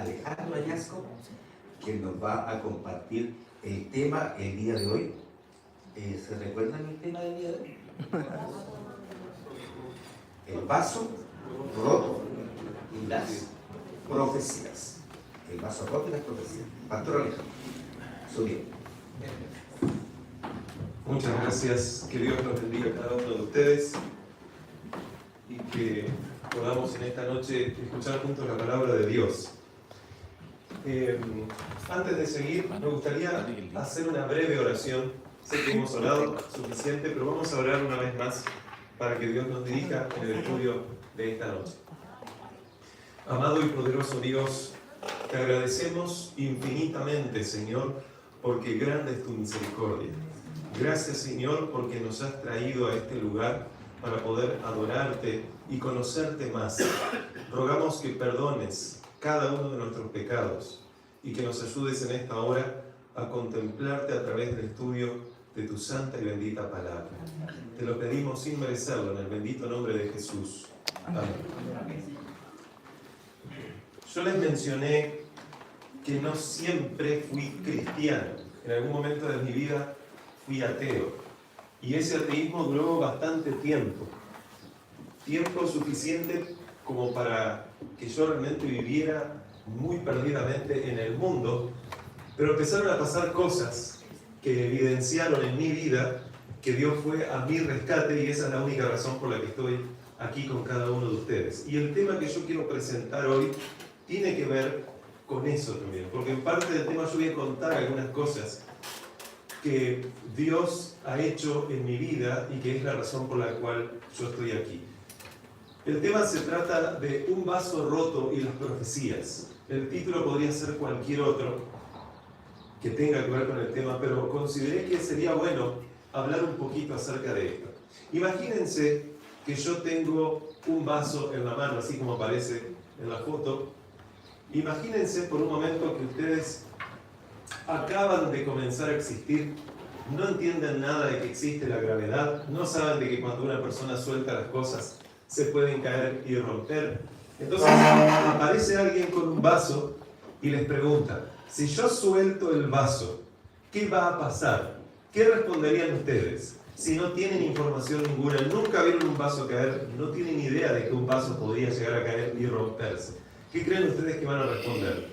Alejandro Ayasco, que nos va a compartir el tema el día de hoy. ¿Se recuerdan el tema del día de hoy? El vaso roto y las profecías. El vaso roto y las profecías. Pastor Alejandro, su bien. Muchas gracias, que Dios nos bendiga a cada uno de ustedes y que podamos en esta noche escuchar juntos la palabra de Dios. Antes de seguir, me gustaría hacer una breve oración. Sé que hemos orado suficiente, pero vamos a orar una vez más para que Dios nos dirija en el estudio de esta noche. Amado y poderoso Dios, te agradecemos infinitamente, Señor, porque grande es tu misericordia. Gracias, Señor, porque nos has traído a este lugar para poder adorarte y conocerte más. Rogamos que perdones cada uno de nuestros pecados y que nos ayudes en esta hora a contemplarte a través del estudio de tu santa y bendita palabra. Te lo pedimos sin merecerlo, en el bendito nombre de Jesús. Amén. Yo les mencioné que no siempre fui cristiano. En algún momento de mi vida fui ateo. Y ese ateísmo duró bastante tiempo. Tiempo suficiente como para que yo realmente viviera muy perdidamente en el mundo. Pero empezaron a pasar cosas que evidenciaron en mi vida que Dios fue a mi rescate, y esa es la única razón por la que estoy aquí con cada uno de ustedes. Y el tema que yo quiero presentar hoy tiene que ver con eso también, porque en parte del tema yo voy a contar algunas cosas que Dios ha hecho en mi vida y que es la razón por la cual yo estoy aquí. El tema se trata de un vaso roto y las profecías. El título podría ser cualquier otro que tenga que ver con el tema, pero consideré que sería bueno hablar un poquito acerca de esto. Imagínense que yo tengo un vaso en la mano, así como aparece en la foto. Imagínense por un momento que ustedes acaban de comenzar a existir, no entienden nada de que existe la gravedad, no saben de que cuando una persona suelta las cosas se pueden caer y romper. Entonces aparece alguien con un vaso y les pregunta: si yo suelto el vaso, ¿qué va a pasar? ¿Qué responderían ustedes? Si no tienen información ninguna, nunca vieron un vaso caer, no tienen idea de que un vaso podría llegar a caer y romperse, ¿qué creen ustedes que van a responder?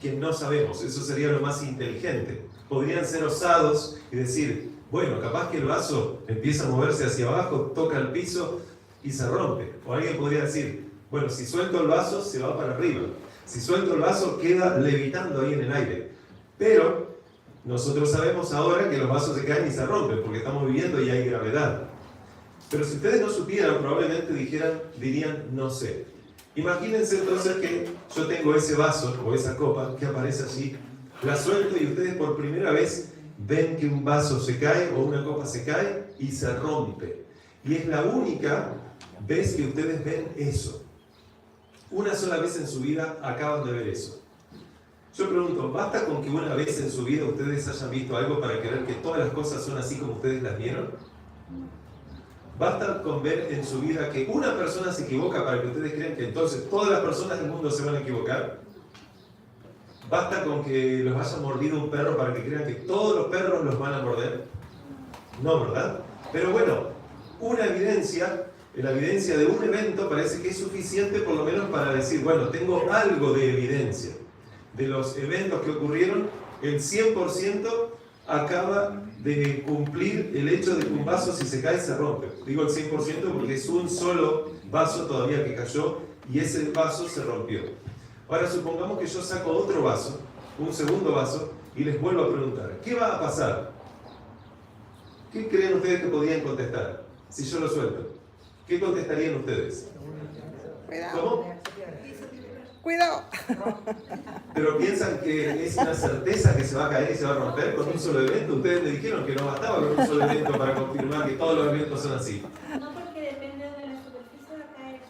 Que no sabemos. Eso sería lo más inteligente. Podrían ser osados y decir: bueno, capaz que el vaso empieza a moverse hacia abajo, toca el piso y se rompe. O alguien podría decir: bueno, si suelto el vaso se va para arriba, si suelto el vaso queda levitando ahí en el aire. Pero nosotros sabemos ahora que los vasos se caen y se rompen porque estamos viviendo y hay gravedad. Pero si ustedes no supieran, probablemente dirían: no sé. Imagínense entonces que yo tengo ese vaso o esa copa que aparece allí, la suelto y ustedes por primera vez ven que un vaso se cae o una copa se cae y se rompe. Y es la única vez que ustedes ven eso. Una sola vez en su vida acaban de ver eso. Yo pregunto, ¿basta con que una vez en su vida ustedes hayan visto algo para creer que todas las cosas son así como ustedes las vieron? ¿Basta con ver en su vida que una persona se equivoca para que ustedes crean que entonces todas las personas del mundo se van a equivocar? ¿Basta con que los haya mordido un perro para que crean que todos los perros los van a morder? No, ¿verdad? Pero bueno, una evidencia, la evidencia de un evento parece que es suficiente por lo menos para decir: bueno, tengo algo de evidencia. De los eventos que ocurrieron, el 100% acaba de cumplir el hecho de que un vaso, si se cae, se rompe. Digo el 100% porque es un solo vaso todavía que cayó y ese vaso se rompió. Ahora supongamos que yo saco otro vaso, un segundo vaso, y les vuelvo a preguntar: ¿qué va a pasar? ¿Qué creen ustedes que podrían contestar si yo lo suelto? ¿Qué contestarían ustedes? Cuidado. ¿Cómo? Cuidado. Pero piensan que es una certeza que se va a caer y se va a romper con un solo evento. Ustedes me dijeron que no bastaba con un solo evento para confirmar que todos los eventos son así. No, porque depende de la superficie va a caer.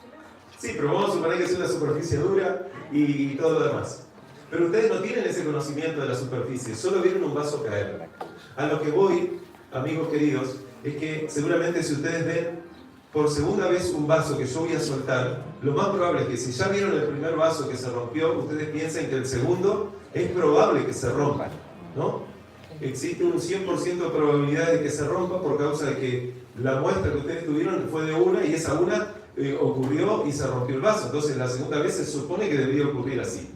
Sí, pero vamos a suponer que es una superficie dura y todo lo demás. Pero ustedes no tienen ese conocimiento de la superficie, solo vieron un vaso caer. A lo que voy, amigos queridos, es que seguramente si ustedes ven por segunda vez un vaso que yo voy a soltar, lo más probable es que si ya vieron el primer vaso que se rompió, ustedes piensen que el segundo es probable que se rompa, ¿no? Existe un 100% de probabilidad de que se rompa por causa de que la muestra que ustedes tuvieron fue de una y esa una ocurrió y se rompió el vaso. Entonces la segunda vez se supone que debería ocurrir así.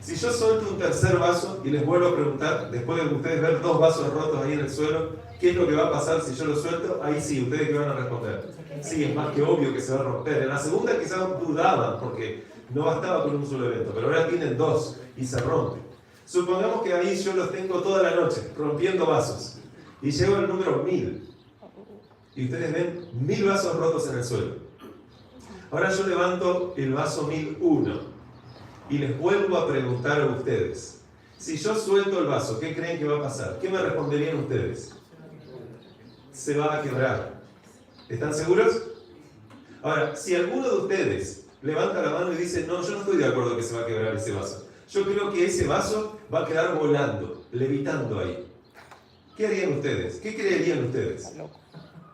Si yo suelto un tercer vaso y les vuelvo a preguntar, después de que ustedes ver 2 vasos rotos ahí en el suelo, ¿qué es lo que va a pasar si yo lo suelto? Ahí sí, ¿ustedes qué van a responder? Sí, es más que obvio que se va a romper. En la segunda quizás dudaban porque no bastaba con un solo evento, pero ahora tienen 2 y se rompe. Supongamos que ahí yo los tengo toda la noche rompiendo vasos y llego al número 1000 y ustedes ven 1000 vasos rotos en el suelo. Ahora yo levanto el vaso 1001 y les vuelvo a preguntar a ustedes. Si yo suelto el vaso, ¿qué creen que va a pasar? ¿Qué me responderían ustedes? Se va a quebrar. ¿Están seguros? Ahora, si alguno de ustedes levanta la mano y dice, no, yo no estoy de acuerdo que se va a quebrar ese vaso. Yo creo que ese vaso va a quedar volando, levitando ahí. ¿Qué harían ustedes? ¿Qué creerían ustedes? Está loco.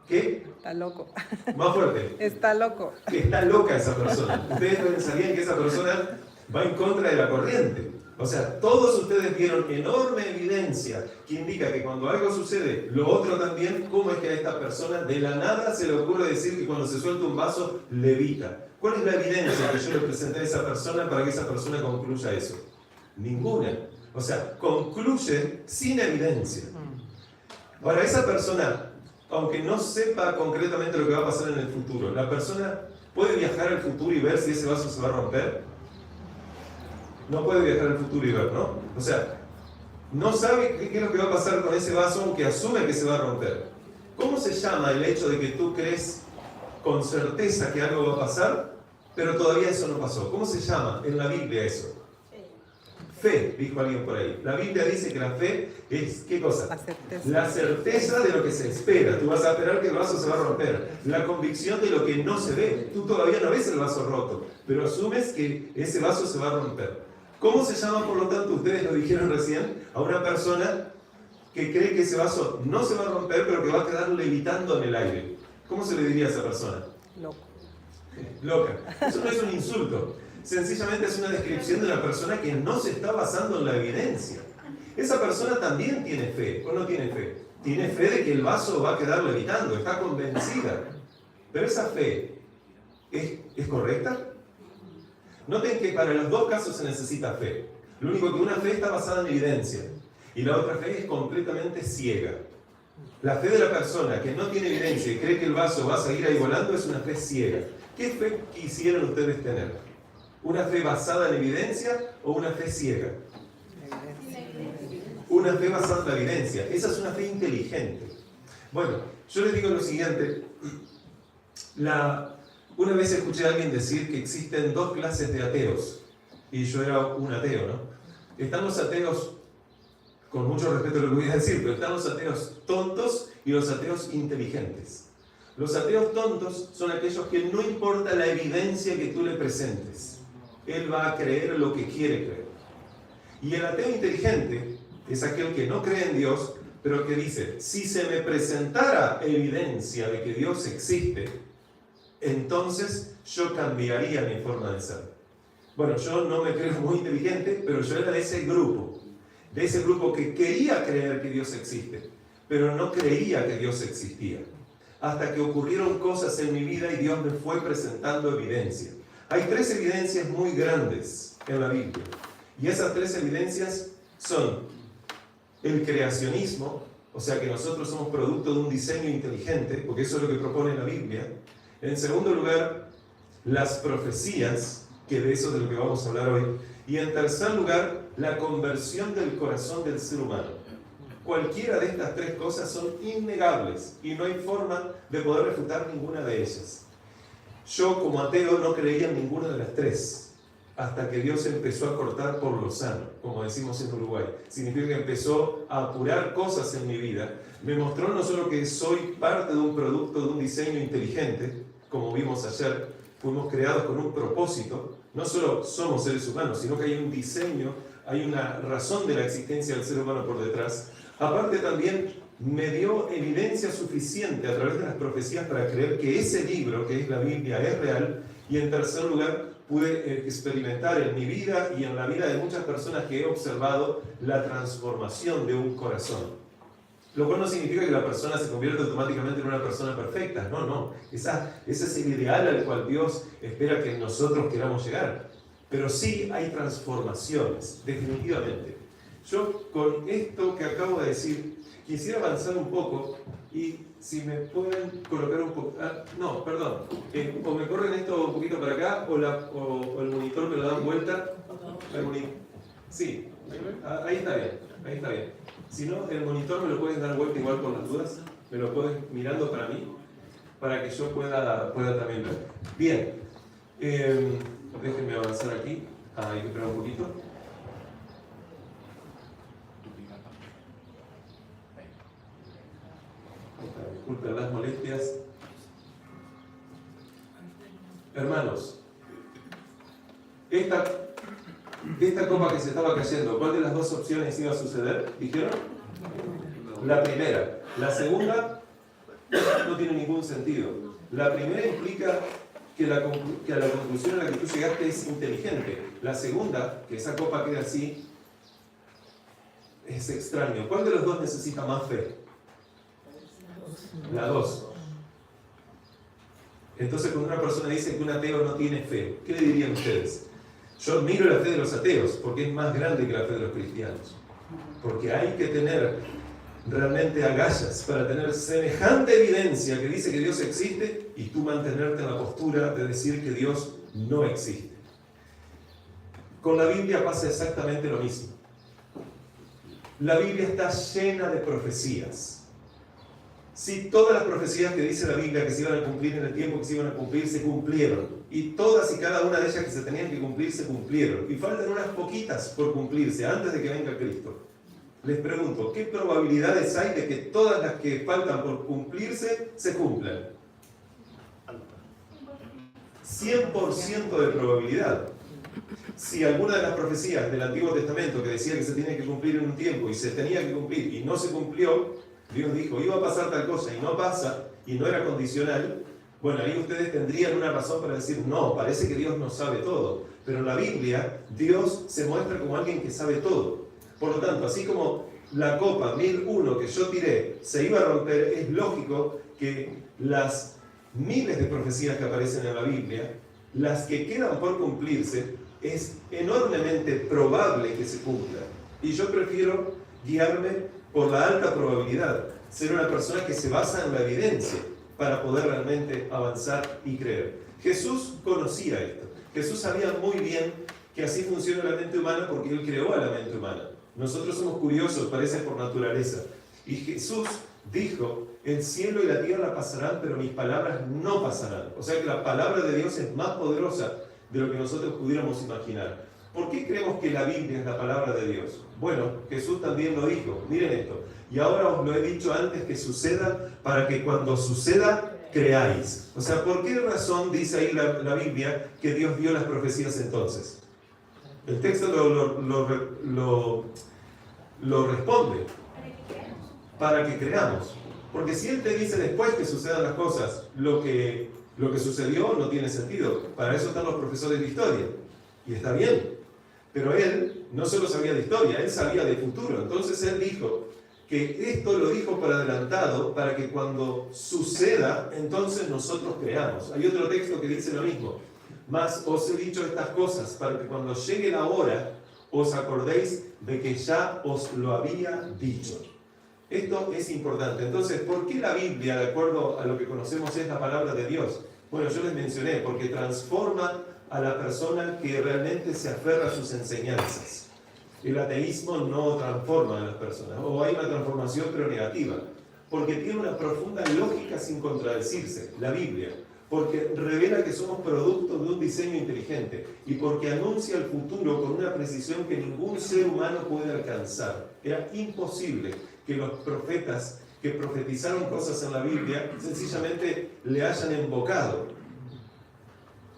¿Qué? Está loco. Más fuerte. Está loco. Que está loca esa persona. Ustedes pensarían que esa persona va en contra de la corriente. O sea, todos ustedes vieron enorme evidencia que indica que cuando algo sucede, lo otro también. ¿Cómo es que a esta persona de la nada se le ocurre decir que cuando se suelta un vaso, levita? ¿Cuál es la evidencia que yo le presenté a esa persona para que esa persona concluya eso? Ninguna. O sea, concluye sin evidencia. Ahora, esa persona, aunque no sepa concretamente lo que va a pasar en el futuro, ¿la persona puede viajar al futuro y ver si ese vaso se va a romper? No puede viajar al futuro y ver, ¿no? O sea, no sabe qué es lo que va a pasar con ese vaso, aunque asume que se va a romper. ¿Cómo se llama el hecho de que tú crees con certeza que algo va a pasar, pero todavía eso no pasó? ¿Cómo se llama en la Biblia eso? Fe, dijo alguien por ahí. La Biblia dice que la fe es, ¿qué cosa? La certeza. La certeza de lo que se espera. Tú vas a esperar que el vaso se va a romper. La convicción de lo que no se ve. Tú todavía no ves el vaso roto, pero asumes que ese vaso se va a romper. ¿Cómo se llama, por lo tanto, ustedes lo dijeron recién, a una persona que cree que ese vaso no se va a romper, pero que va a quedar levitando en el aire? ¿Cómo se le diría a esa persona? Loco. Loca. Eso no es un insulto. Sencillamente es una descripción de una persona que no se está basando en la evidencia. Esa persona también tiene fe, ¿o no tiene fe? Tiene fe de que el vaso va a quedar levitando, está convencida. Pero esa fe, ¿es correcta? Noten que para los dos casos se necesita fe. Lo único que una fe está basada en evidencia y la otra fe es completamente ciega. La fe de la persona que no tiene evidencia y cree que el vaso va a seguir ahí volando es una fe ciega. ¿Qué fe quisieran ustedes tener? ¿Una fe basada en evidencia o una fe ciega? Una fe basada en la evidencia. Esa es una fe inteligente. Bueno, yo les digo lo siguiente. Una vez escuché a alguien decir que existen 2 clases de ateos. Y yo era un ateo, ¿no? Están los ateos, con mucho respeto a lo que voy a decir, pero están los ateos tontos y los ateos inteligentes. Los ateos tontos son aquellos que no importa la evidencia que tú le presentes, él va a creer lo que quiere creer. Y el ateo inteligente es aquel que no cree en Dios, pero que dice, si se me presentara evidencia de que Dios existe, entonces yo cambiaría mi forma de ser. Bueno, yo no me creo muy inteligente, pero yo era de ese grupo que quería creer que Dios existe, pero no creía que Dios existía. Hasta que ocurrieron cosas en mi vida y Dios me fue presentando evidencia. Hay 3 evidencias muy grandes en la Biblia. Y esas 3 evidencias son el creacionismo, o sea que nosotros somos producto de un diseño inteligente, porque eso es lo que propone la Biblia. En segundo lugar, las profecías, que de eso es de lo que vamos a hablar hoy. Y en tercer lugar, la conversión del corazón del ser humano. Cualquiera de estas 3 cosas son innegables y no hay forma de poder refutar ninguna de ellas. Yo como ateo no creía en ninguna de las 3, hasta que Dios empezó a cortar por lo sano, como decimos en Uruguay. Significa que empezó a apurar cosas en mi vida. Me mostró no solo que soy parte de un producto de un diseño inteligente, como vimos ayer, fuimos creados con un propósito. No solo somos seres humanos, sino que hay un diseño, hay una razón de la existencia del ser humano por detrás. Aparte también me dio evidencia suficiente a través de las profecías para creer que ese libro, que es la Biblia, es real. Y en tercer lugar, pude experimentar en mi vida y en la vida de muchas personas que he observado la transformación de un corazón. Lo cual no significa que la persona se convierta automáticamente en una persona perfecta. No, no. Ese es el ideal al cual Dios espera que nosotros queramos llegar. Pero sí hay transformaciones, definitivamente. Yo con esto que acabo de decir, quisiera avanzar un poco y si me pueden colocar un poco... no, perdón. O me corren esto un poquito para acá o el monitor me lo dan vuelta. Sí, ahí está bien, ahí está bien. Si no, el monitor me lo pueden dar vuelta igual por las dudas. Me lo pueden mirando para mí, para que yo pueda también ver. Bien, déjenme avanzar aquí. Hay que esperar un poquito. Disculpen las molestias. Hermanos, esta copa que se estaba cayendo, ¿cuál de las dos opciones iba a suceder? ¿Dijeron? La primera. La segunda no tiene ningún sentido. La primera implica que la conclusión a la que tú llegaste es inteligente. La segunda, que esa copa quede así, es extraño. ¿Cuál de los dos necesita más fe? La dos. Entonces, cuando una persona dice que un ateo no tiene fe, ¿qué le dirían ustedes? Yo admiro la fe de los ateos porque es más grande que la fe de los cristianos. Porque hay que tener realmente agallas para tener semejante evidencia que dice que Dios existe y tú mantenerte en la postura de decir que Dios no existe. Con la Biblia pasa exactamente lo mismo. La Biblia está llena de profecías. Si todas las profecías que dice la Biblia que se iban a cumplir en el tiempo que se iban a cumplir, se cumplieron. Y todas y cada una de ellas que se tenían que cumplir, se cumplieron. Y faltan unas poquitas por cumplirse antes de que venga Cristo. Les pregunto, ¿qué probabilidades hay de que todas las que faltan por cumplirse, se cumplan? 100% de probabilidad. Si alguna de las profecías del Antiguo Testamento que decía que se tenía que cumplir en un tiempo y se tenía que cumplir y no se cumplió, Dios dijo, iba a pasar tal cosa y no pasa, y no era condicional, bueno, ahí ustedes tendrían una razón para decir, no, parece que Dios no sabe todo. Pero en la Biblia, Dios se muestra como alguien que sabe todo. Por lo tanto, así como la copa 1001 que yo tiré se iba a romper, es lógico que las miles de profecías que aparecen en la Biblia, las que quedan por cumplirse, es enormemente probable que se cumplan. Y yo prefiero guiarme por la alta probabilidad, ser una persona que se basa en la evidencia para poder realmente avanzar y creer. Jesús conocía esto. Jesús sabía muy bien que así funciona la mente humana porque Él creó a la mente humana. Nosotros somos curiosos, parece por naturaleza. Y Jesús dijo, el cielo y la tierra pasarán, pero mis palabras no pasarán. O sea que la palabra de Dios es más poderosa de lo que nosotros pudiéramos imaginar. ¿Por qué creemos que la Biblia es la palabra de Dios? Bueno, Jesús también lo dijo. Miren esto. Y ahora os lo he dicho antes que suceda, para que cuando suceda, creáis. O sea, ¿por qué razón dice ahí la Biblia que Dios dio las profecías entonces? El texto lo responde. Para que creamos. Porque si Él te dice después que sucedan las cosas, lo que sucedió no tiene sentido. Para eso están los profesores de historia. Y está bien. Pero Él no solo sabía de historia, Él sabía de futuro. Entonces Él dijo que esto lo dijo por adelantado para que cuando suceda, entonces nosotros creamos. Hay otro texto que dice lo mismo. Mas os he dicho estas cosas para que cuando llegue la hora os acordéis de que ya os lo había dicho. Esto es importante. Entonces, ¿por qué la Biblia, de acuerdo a lo que conocemos, es la palabra de Dios? Bueno, yo les mencioné, porque transforma a la persona que realmente se aferra a sus enseñanzas. El ateísmo no transforma a las personas, o hay una transformación pero negativa, porque tiene una profunda lógica sin contradecirse, la Biblia, porque revela que somos producto de un diseño inteligente y porque anuncia el futuro con una precisión que ningún ser humano puede alcanzar. Era imposible que los profetas que profetizaron cosas en la Biblia sencillamente le hayan embocado.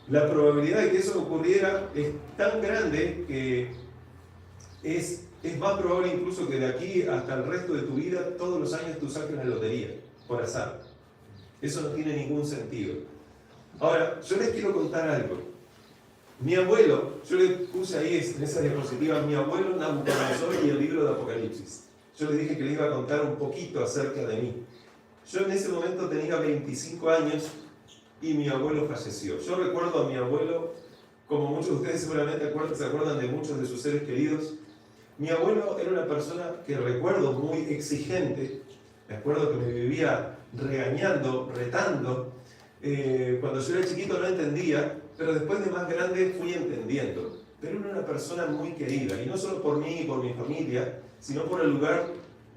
La probabilidad de que eso ocurriera es tan grande que es más probable incluso que de aquí hasta el resto de tu vida, todos los años tú saques la lotería, por azar. Eso no tiene ningún sentido. Ahora, yo les quiero contar algo. Mi abuelo, yo le puse ahí en esa diapositiva, mi abuelo Nabucodonosor y el libro de Apocalipsis. Yo le dije que le iba a contar un poquito acerca de mí. Yo en ese momento tenía 25 años y mi abuelo falleció. Yo recuerdo a mi abuelo, como muchos de ustedes seguramente se acuerdan de muchos de sus seres queridos. Mi abuelo era una persona que recuerdo muy exigente. Me acuerdo que me vivía regañando, retando. Cuando yo era chiquito no entendía, pero después de más grande fui entendiendo. Pero era una persona muy querida, y no solo por mí y por mi familia, sino por el lugar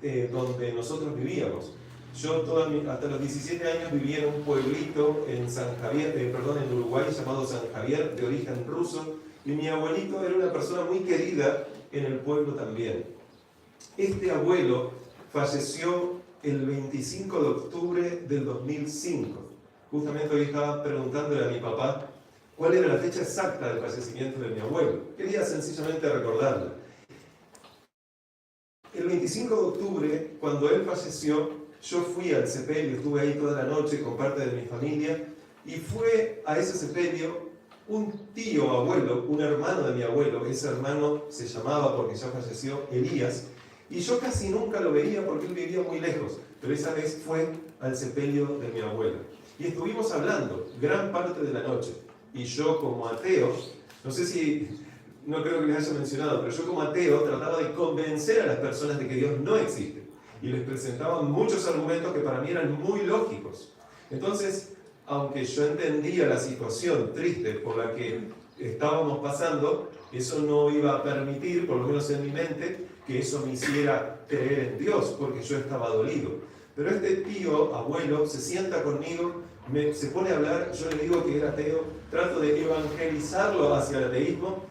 donde nosotros vivíamos. Yo hasta los 17 años vivía en un pueblito en San Javier, en Uruguay, llamado San Javier, de origen ruso, y mi abuelito era una persona muy querida en el pueblo también. Este abuelo falleció el 25 de octubre del 2005. Justamente hoy estaba preguntándole a mi papá cuál era la fecha exacta del fallecimiento de mi abuelo. Quería sencillamente recordarla. El 25 de octubre, cuando él falleció, yo fui al sepelio, estuve ahí toda la noche con parte de mi familia, y fue a ese sepelio un tío abuelo, un hermano de mi abuelo. Ese hermano se llamaba, porque ya falleció, Elías, y yo casi nunca lo veía porque él vivía muy lejos, pero esa vez fue al sepelio de mi abuelo. Y estuvimos hablando gran parte de la noche, y yo como ateo, no creo que les haya mencionado, pero yo como ateo trataba de convencer a las personas de que Dios no existe, y les presentaba muchos argumentos que para mí eran muy lógicos. Entonces, aunque yo entendía la situación triste por la que estábamos pasando, eso no iba a permitir, por lo menos en mi mente, que eso me hiciera creer en Dios, porque yo estaba dolido. Pero este tío, abuelo, se sienta conmigo, se pone a hablar, yo le digo que era ateo, trato de evangelizarlo hacia el ateísmo,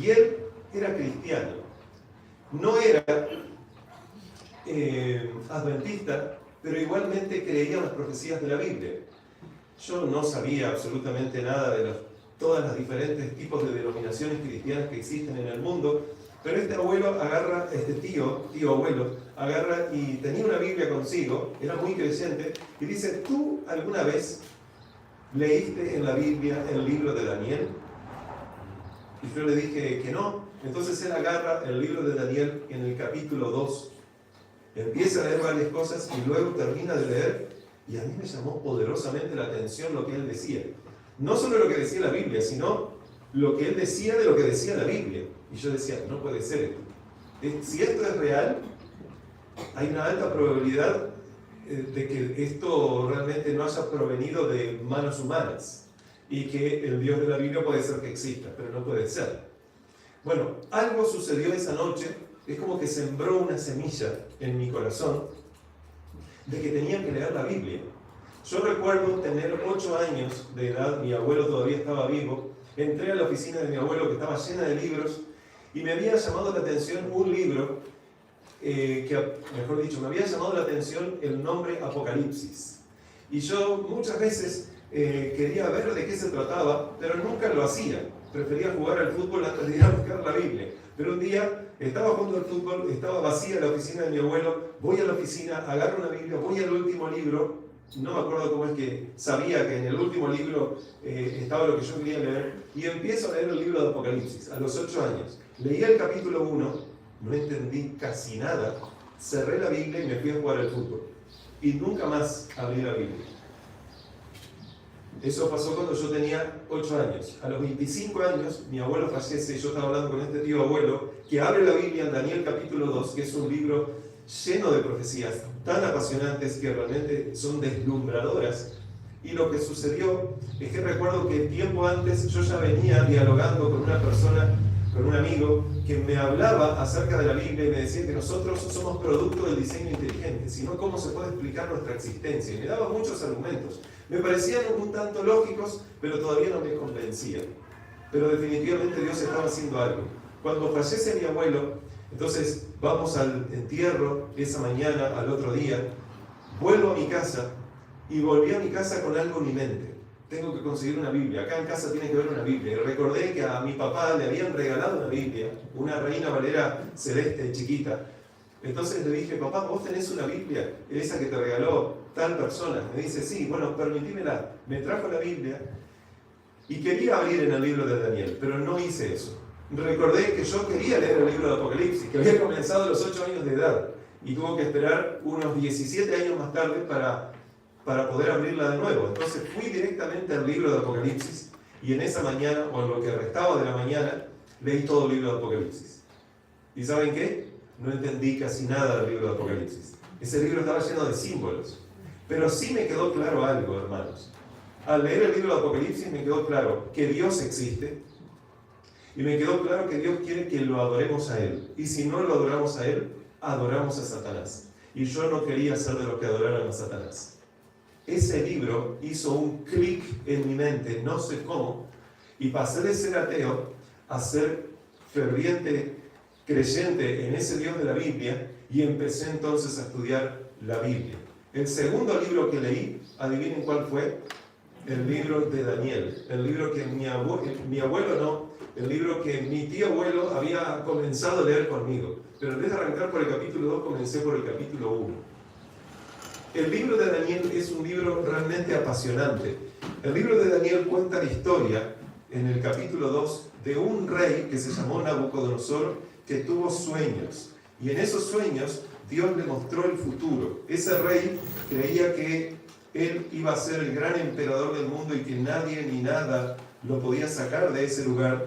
y él era cristiano. No era adventista, pero igualmente creía en las profecías de la Biblia. Yo no sabía absolutamente nada de todas las diferentes tipos de denominaciones cristianas que existen en el mundo, pero este tío abuelo, agarra y tenía una Biblia consigo, era muy creyente, y dice: ¿tú alguna vez leíste en la Biblia el libro de Daniel? Y yo le dije que no. Entonces él agarra el libro de Daniel en el capítulo 2, empieza a leer varias cosas y luego termina de leer, y a mí me llamó poderosamente la atención lo que él decía. No solo lo que decía la Biblia, sino lo que él decía de lo que decía la Biblia. Y yo decía: no puede ser esto. Si esto es real, hay una alta probabilidad de que esto realmente no haya provenido de manos humanas, y que el Dios de la Biblia puede ser que exista, pero no puede ser. Bueno, algo sucedió esa noche, es como que sembró una semilla en mi corazón de que tenía que leer la Biblia. Yo recuerdo tener 8 años de edad, mi abuelo todavía estaba vivo, entré a la oficina de mi abuelo que estaba llena de libros, y me había llamado la atención un libro, me había llamado la atención el nombre Apocalipsis. Y yo muchas veces quería ver de qué se trataba, pero nunca lo hacía. Prefería jugar al fútbol antes de ir a buscar la Biblia. Pero un día estaba jugando al fútbol, estaba vacía la oficina de mi abuelo, voy a la oficina, agarro una Biblia, voy al último libro, no me acuerdo cómo es que sabía que en el último libro estaba lo que yo quería leer, y empiezo a leer el libro de Apocalipsis a los 8 años. Leí el capítulo 1, no entendí casi nada, cerré la Biblia y me fui a jugar al fútbol. Y nunca más abrí la Biblia. Eso pasó cuando yo tenía 8 años. A los 25 años, mi abuelo fallece, y yo estaba hablando con este tío abuelo, que abre la Biblia en Daniel capítulo 2, que es un libro lleno de profecías tan apasionantes que realmente son deslumbradoras. Y lo que sucedió es que recuerdo que tiempo antes yo ya venía dialogando con una persona, con un amigo, que me hablaba acerca de la Biblia y me decía que nosotros somos producto del diseño inteligente, sino cómo se puede explicar nuestra existencia. Y me daba muchos argumentos. Me parecían un tanto lógicos, pero todavía no me convencían. Pero definitivamente Dios estaba haciendo algo. Cuando fallece mi abuelo, entonces vamos al entierro esa mañana, al otro día, vuelvo a mi casa, y volví a mi casa con algo en mi mente. tengo que conseguir una Biblia. Acá en casa tiene que haber una Biblia. Y recordé que a mi papá le habían regalado una Biblia, una Reina Valera celeste chiquita. Entonces le dije, papá, ¿vos tenés una Biblia? Esa que te regaló tal persona. Me dice, sí, bueno, permitímela. Me trajo la Biblia y quería abrir en el libro de Daniel, pero no hice eso. Recordé que yo quería leer el libro de Apocalipsis, que había comenzado a los 8 años de edad y tuvo que esperar unos 17 años más tarde para poder abrirla de nuevo. Entonces fui directamente al libro de Apocalipsis y en esa mañana, o en lo que restaba de la mañana, leí todo el libro de Apocalipsis. ¿Y saben qué? No entendí casi nada del libro de Apocalipsis. Ese libro estaba lleno de símbolos. Pero sí me quedó claro algo, hermanos. Al leer el libro de Apocalipsis me quedó claro que Dios existe y me quedó claro que Dios quiere que lo adoremos a Él. Y si no lo adoramos a Él, adoramos a Satanás. Y yo no quería ser de los que adoraran a Satanás. Ese libro hizo un clic en mi mente, no sé cómo, y pasé de ser ateo a ser ferviente creyente en ese Dios de la Biblia y empecé entonces a estudiar la Biblia. El segundo libro que leí, adivinen cuál fue, el libro de Daniel, el libro que mi tío abuelo había comenzado a leer conmigo, pero en vez de arrancar por el capítulo 2, comencé por el capítulo 1. El libro de Daniel es un libro realmente apasionante. El libro de Daniel cuenta la historia, en el capítulo 2, de un rey que se llamó Nabucodonosor, que tuvo sueños, y en esos sueños Dios le mostró el futuro. Ese rey creía que él iba a ser el gran emperador del mundo y que nadie ni nada lo podía sacar de ese lugar,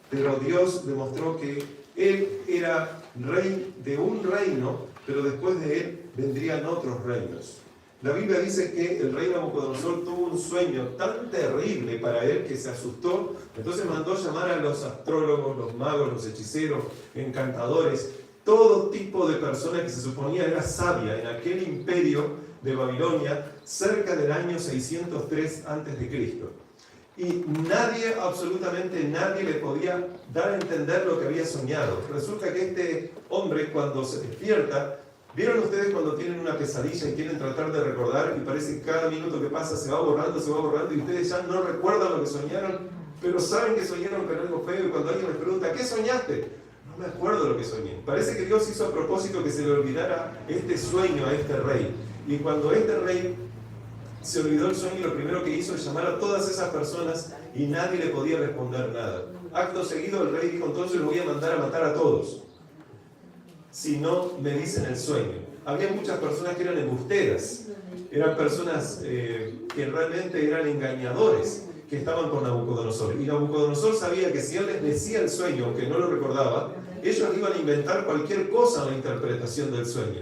pero Dios le mostró que él era rey de un reino, pero después de él vendrían otros reinos. La Biblia dice que el rey Nabucodonosor tuvo un sueño tan terrible para él que se asustó, entonces mandó llamar a los astrólogos, los magos, los hechiceros, encantadores, todo tipo de personas que se suponía era sabia en aquel imperio de Babilonia cerca del año 603 a.C. Y nadie, absolutamente nadie, le podía dar a entender lo que había soñado. Resulta que este hombre, cuando se despierta, ¿vieron ustedes cuando tienen una pesadilla y quieren tratar de recordar y parece que cada minuto que pasa se va borrando y ustedes ya no recuerdan lo que soñaron, pero saben que soñaron con algo feo y cuando alguien les pregunta, ¿qué soñaste? No me acuerdo lo que soñé. Parece que Dios hizo a propósito que se le olvidara este sueño a este rey. Y cuando este rey se olvidó el sueño, lo primero que hizo es llamar a todas esas personas y nadie le podía responder nada. Acto seguido el rey dijo, entonces lo voy a mandar a matar a todos si no me dicen el sueño. Había muchas personas que eran embusteras, eran personas que realmente eran engañadores, que estaban con Nabucodonosor. Y Nabucodonosor sabía que si él les decía el sueño, aunque no lo recordaba, ellos iban a inventar cualquier cosa en la interpretación del sueño.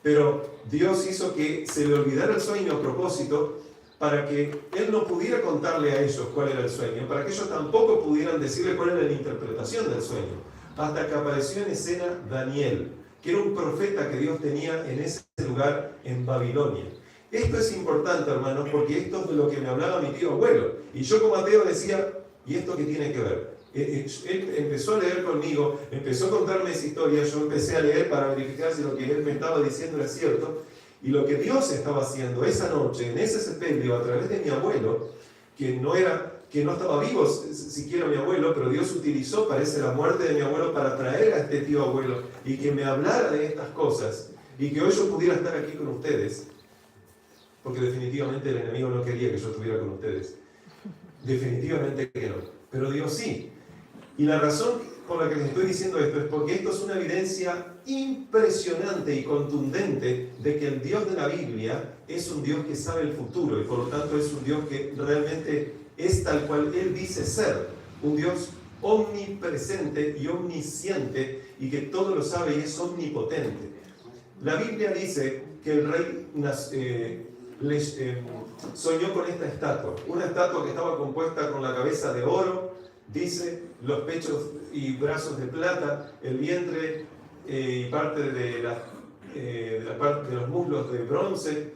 Pero Dios hizo que se le olvidara el sueño a propósito para que él no pudiera contarle a ellos cuál era el sueño, para que ellos tampoco pudieran decirle cuál era la interpretación del sueño. Hasta que apareció en escena Daniel, que era un profeta que Dios tenía en ese lugar en Babilonia. Esto es importante, hermanos, porque esto es de lo que me hablaba mi tío abuelo. Y yo como ateo decía, ¿y esto qué tiene que ver? Él empezó a leer conmigo, empezó a contarme esa historia, yo empecé a leer para verificar si lo que él me estaba diciendo era cierto. Y lo que Dios estaba haciendo esa noche, en ese sepelio, a través de mi abuelo, que no estaba vivo siquiera mi abuelo, pero Dios utilizó, parece, la muerte de mi abuelo para traer a este tío abuelo y que me hablara de estas cosas y que hoy yo pudiera estar aquí con ustedes, porque definitivamente el enemigo no quería que yo estuviera con ustedes. Definitivamente que no. Pero Dios sí. Y la razón por la que les estoy diciendo esto es porque esto es una evidencia impresionante y contundente de que el Dios de la Biblia es un Dios que sabe el futuro y por lo tanto es un Dios que realmente es tal cual Él dice ser, un Dios omnipresente y omnisciente y que todo lo sabe y es omnipotente. La Biblia dice que el rey soñó con esta estatua, una estatua que estaba compuesta con la cabeza de oro, dice, los pechos y brazos de plata, el vientre y parte de los muslos de bronce,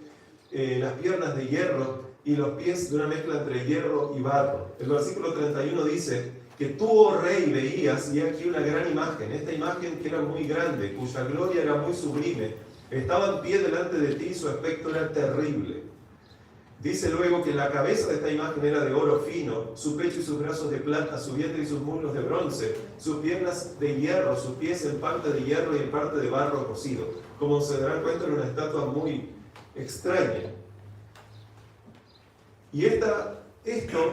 las piernas de hierro y los pies de una mezcla entre hierro y barro. El versículo 31 dice que tú, oh rey, veías, y aquí una gran imagen, esta imagen que era muy grande, cuya gloria era muy sublime, estaba en pie delante de ti y su aspecto era terrible. Dice luego que la cabeza de esta imagen era de oro fino, su pecho y sus brazos de plata, su vientre y sus muslos de bronce, sus piernas de hierro, sus pies en parte de hierro y en parte de barro cocido. Como se darán cuenta, era una estatua muy extraña. Y esto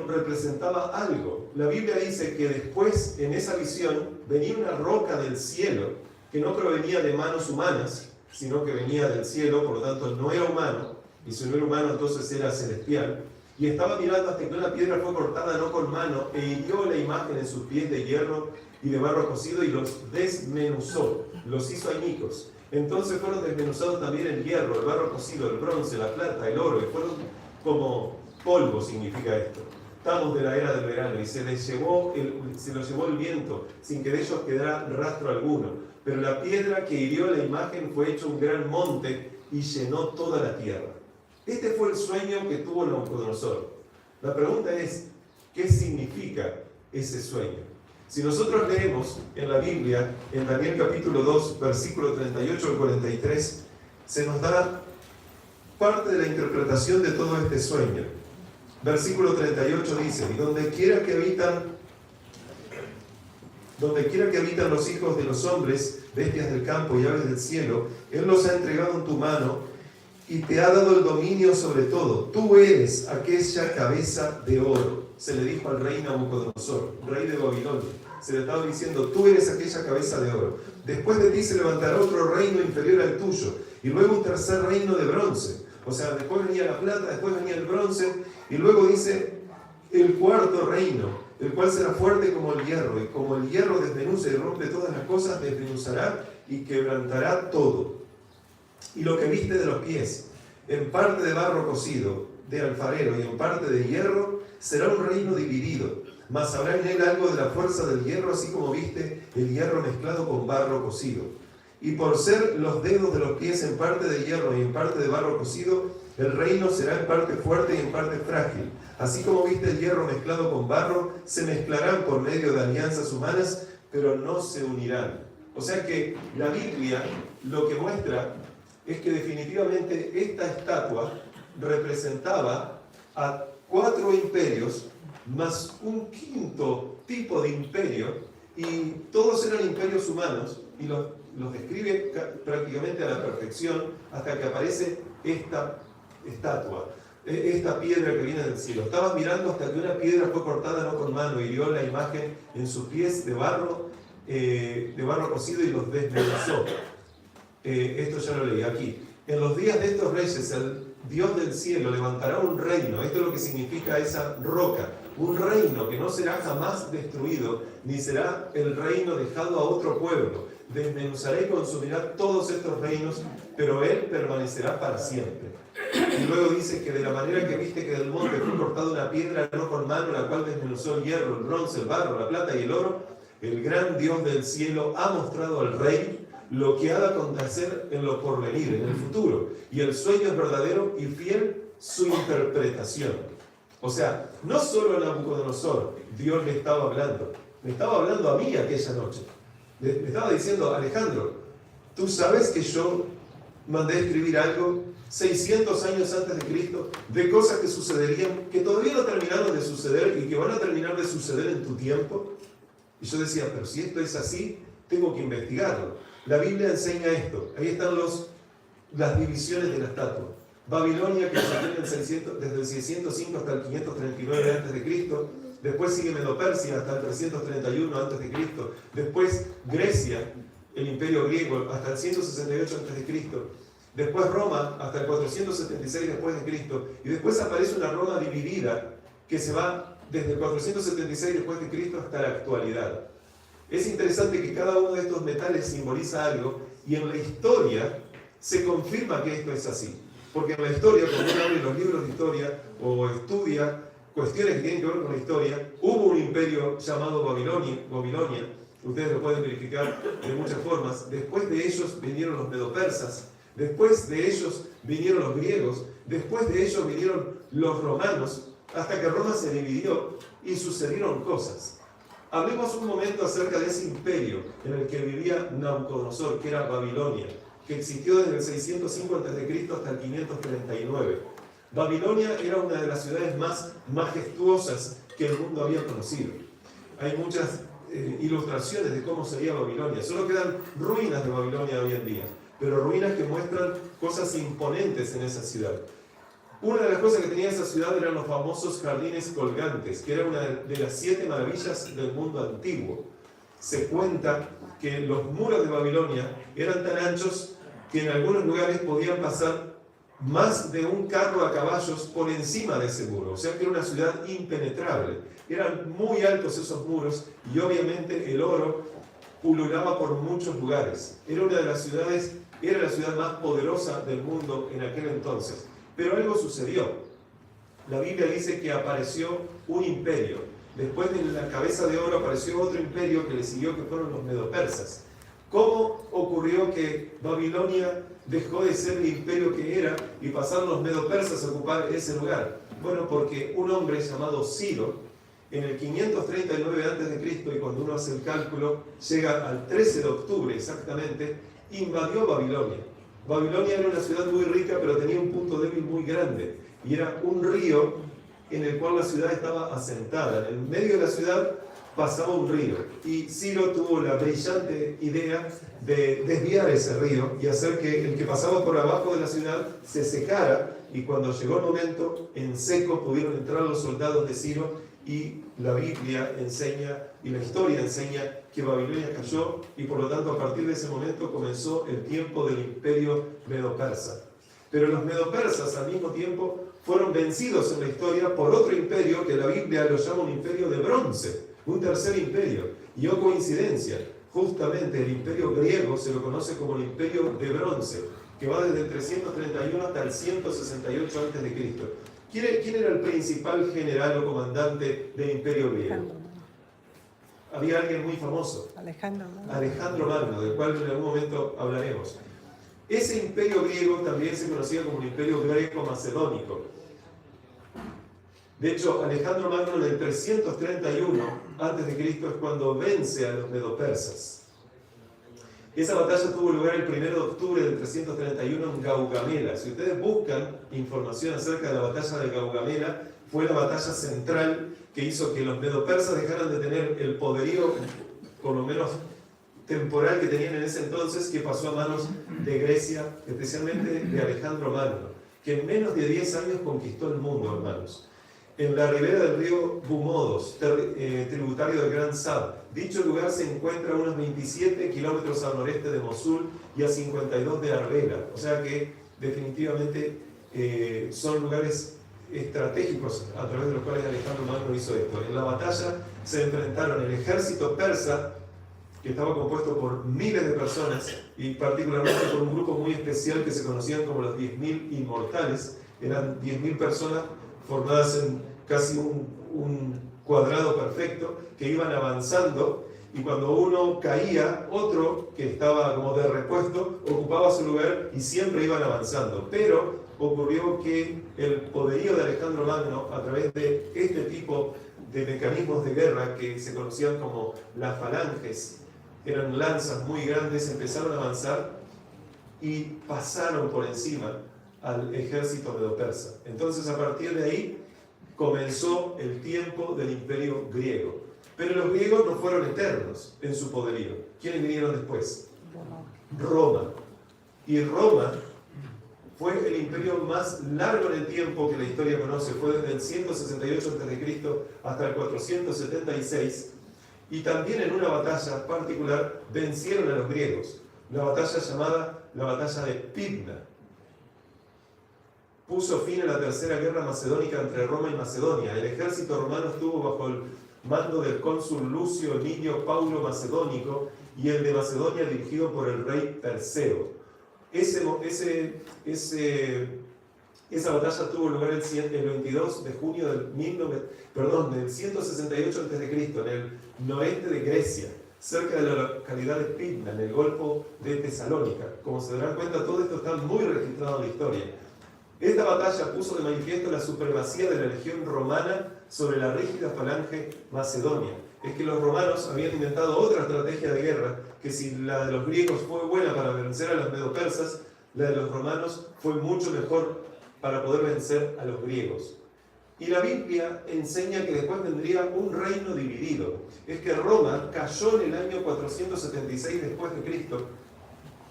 representaba algo. La Biblia dice que después, en esa visión, venía una roca del cielo que no provenía de manos humanas, sino que venía del cielo, por lo tanto no era humano, y si no era humano entonces era celestial, y estaba mirando hasta que una piedra fue cortada no con mano e hirió la imagen en sus pies de hierro y de barro cocido y los desmenuzó, los hizo añicos. Entonces fueron desmenuzados también el hierro, el barro cocido, el bronce, la plata, el oro, y fueron como polvo, significa esto. Estamos de la era del verano y se los llevó el viento sin que de ellos quedara rastro alguno. Pero la piedra que hirió la imagen fue hecho un gran monte y llenó toda la tierra. Este fue el sueño que tuvo Nabucodonosor. La pregunta es, ¿qué significa ese sueño? Si nosotros leemos en la Biblia, en Daniel capítulo 2, versículo 38 al 43, se nos da parte de la interpretación de todo este sueño. Versículo 38 dice, y donde quiera que habitan los hijos de los hombres, bestias del campo y aves del cielo, Él los ha entregado en tu mano y te ha dado el dominio sobre todo. Tú eres aquella cabeza de oro. Se le dijo al rey Nabucodonosor, rey de Babilonia. Se le estaba diciendo, tú eres aquella cabeza de oro. Después de ti se levantará otro reino inferior al tuyo, y luego un tercer reino de bronce. O sea, después venía la plata, después venía el bronce, y luego dice el cuarto reino, el cual será fuerte como el hierro, y como el hierro desmenuza y rompe todas las cosas, desmenuzará y quebrantará todo. Y lo que viste de los pies, en parte de barro cocido, de alfarero, y en parte de hierro, será un reino dividido, mas habrá en él algo de la fuerza del hierro, así como viste el hierro mezclado con barro cocido. Y por ser los dedos de los pies en parte de hierro y en parte de barro cocido, el reino será en parte fuerte y en parte frágil. Así como viste el hierro mezclado con barro, se mezclarán por medio de alianzas humanas, pero no se unirán. O sea que la Biblia lo que muestra es que definitivamente esta estatua representaba a 4 imperios más un quinto tipo de imperio, y todos eran imperios humanos, y los describe prácticamente a la perfección hasta que aparece esta estatua, esta piedra que viene del cielo. Estaban mirando hasta que una piedra fue cortada no con mano y hirió la imagen en sus pies de barro cocido y los desmenuzó. Esto ya lo leí aquí. En los días de estos reyes, el Dios del cielo levantará un reino. Esto es lo que significa esa roca. Un reino que no será jamás destruido, ni será el reino dejado a otro pueblo. Desmenuzará y consumirá todos estos reinos, pero Él permanecerá para siempre. Y luego dice que de la manera que viste que del monte fue cortada una piedra no con mano, la cual desmenuzó el hierro, el bronce, el barro, la plata y el oro, el gran Dios del cielo ha mostrado al rey lo que ha de acontecer en lo porvenir, en el futuro. Y el sueño es verdadero y fiel su interpretación. O sea, no solo a Nabucodonosor Dios le estaba hablando a mí aquella noche. Le estaba diciendo, Alejandro, tú sabes que yo mandé escribir algo 600 años antes de Cristo, de cosas que sucederían, que todavía no terminaron de suceder y que van a terminar de suceder en tu tiempo. Y yo decía, pero si esto es así, tengo que investigarlo. La Biblia enseña esto. Ahí están las divisiones de la estatua. Babilonia, que se tiene desde el 605 hasta el 539 a.C., después sigue Medo-Persia hasta el 331 a.C., después Grecia, el imperio griego, hasta el 168 a.C., después Roma hasta el 476 después de Cristo, y después aparece una Roma dividida que se va desde el 476 después de Cristo hasta la actualidad. Es interesante que cada uno de estos metales simboliza algo, y en la historia se confirma que esto es así. Porque en la historia, cuando uno abre los libros de historia o estudia cuestiones que tienen que ver con la historia, hubo un imperio llamado Babilonia, ustedes lo pueden verificar de muchas formas. Después de ellos vinieron los medopersas, después de ellos vinieron los griegos, después de ellos vinieron los romanos, hasta que Roma se dividió y sucedieron cosas. Hablemos un momento acerca de ese imperio en el que vivía Nabucodonosor, que era Babilonia, que existió desde el 605 a.C. hasta el 539. Babilonia era una de las ciudades más majestuosas que el mundo había conocido. Hay muchas ilustraciones de cómo sería Babilonia. Solo quedan ruinas de Babilonia hoy en día, pero ruinas que muestran cosas imponentes en esa ciudad. Una de las cosas que tenía esa ciudad eran los famosos jardines colgantes, que era una de las 7 maravillas del mundo antiguo. Se cuenta que los muros de Babilonia eran tan anchos que en algunos lugares podían pasar más de un carro a caballos por encima de ese muro. O sea que era una ciudad impenetrable. Eran muy altos esos muros y obviamente el oro pululaba por muchos lugares. Era una de las ciudades, era la ciudad más poderosa del mundo en aquel entonces. Pero algo sucedió. La Biblia dice que apareció un imperio. Después de la cabeza de oro apareció otro imperio que le siguió, que fueron los medo-persas. ¿Cómo ocurrió que Babilonia dejó de ser el imperio que era y pasaron los medo-persas a ocupar ese lugar? Bueno, porque un hombre llamado Ciro, en el 539 a.C., y cuando uno hace el cálculo, llega al 13 de octubre exactamente, invadió Babilonia. Babilonia era una ciudad muy rica, pero tenía un punto débil muy grande, y era un río en el cual la ciudad estaba asentada. En el medio de la ciudad pasaba un río, y Ciro tuvo la brillante idea de desviar ese río y hacer que el que pasaba por abajo de la ciudad se secara, y cuando llegó el momento, en seco pudieron entrar los soldados de Ciro, y la Biblia enseña, y la historia enseña, que Babilonia cayó, y por lo tanto a partir de ese momento comenzó el tiempo del imperio medo-persa. Pero los medo-persas al mismo tiempo fueron vencidos en la historia por otro imperio que la Biblia lo llama un imperio de bronce, un tercer imperio. Y oh coincidencia, justamente el imperio griego se lo conoce como el imperio de bronce, que va desde el 331 hasta el 168 a.C. ¿Quién era el principal general o comandante del imperio griego? Había alguien muy famoso, Alejandro Magno, del cual en algún momento hablaremos. Ese imperio griego también se conocía como el imperio greco-macedónico. De hecho, Alejandro Magno en el 331 a.C. es cuando vence a los medo-persas. Esa batalla tuvo lugar el 1 de octubre del 331 en Gaugamela. Si ustedes buscan información acerca de la batalla de Gaugamela, fue la batalla central que hizo que los medo-persas dejaran de tener el poderío, por lo menos temporal, que tenían en ese entonces, que pasó a manos de Grecia, especialmente de Alejandro Magno, que en menos de 10 años conquistó el mundo, hermanos. En la ribera del río Bumodos, tributario del Gran Sab. Dicho lugar se encuentra a unos 27 kilómetros al noreste de Mosul y a 52 de Arbela. O sea que definitivamente son lugares estratégicos a través de los cuales Alejandro Magno hizo esto. En la batalla se enfrentaron el ejército persa, que estaba compuesto por miles de personas, y particularmente por un grupo muy especial que se conocían como los 10.000 inmortales. Eran 10.000 personas formadas en casi un cuadrado perfecto, que iban avanzando, y cuando uno caía, otro que estaba como de repuesto ocupaba su lugar y siempre iban avanzando. Pero ocurrió que el poderío de Alejandro Magno, a través de este tipo de mecanismos de guerra que se conocían como las falanges, eran lanzas muy grandes, empezaron a avanzar y pasaron por encima al ejército medo-persa. Entonces, a partir de ahí comenzó el tiempo del imperio griego. Pero los griegos no fueron eternos en su poderío. ¿Quiénes vinieron después? Roma. Y Roma fue el imperio más largo en el tiempo que la historia conoce. Fue desde el 168 a.C. hasta el 476. Y también en una batalla particular vencieron a los griegos. La batalla llamada la batalla de Pydna. Puso fin a la tercera guerra macedónica entre Roma y Macedonia. El ejército romano estuvo bajo el mando del cónsul Lucio Lidio Paulo Macedónico, y el de Macedonia dirigido por el rey Perseo. Esa batalla tuvo lugar el 22 de junio del 168 a.C., en el noreste de Grecia, cerca de la localidad de Pydna, en el Golfo de Tesalónica. Como se darán cuenta, todo esto está muy registrado en la historia. Esta batalla puso de manifiesto la supremacía de la legión romana sobre la rígida falange macedonia. Es que los romanos habían inventado otra estrategia de guerra, que si la de los griegos fue buena para vencer a los medo-persas, la de los romanos fue mucho mejor para poder vencer a los griegos. Y la Biblia enseña que después vendría un reino dividido. Es que Roma cayó en el año 476 después de Cristo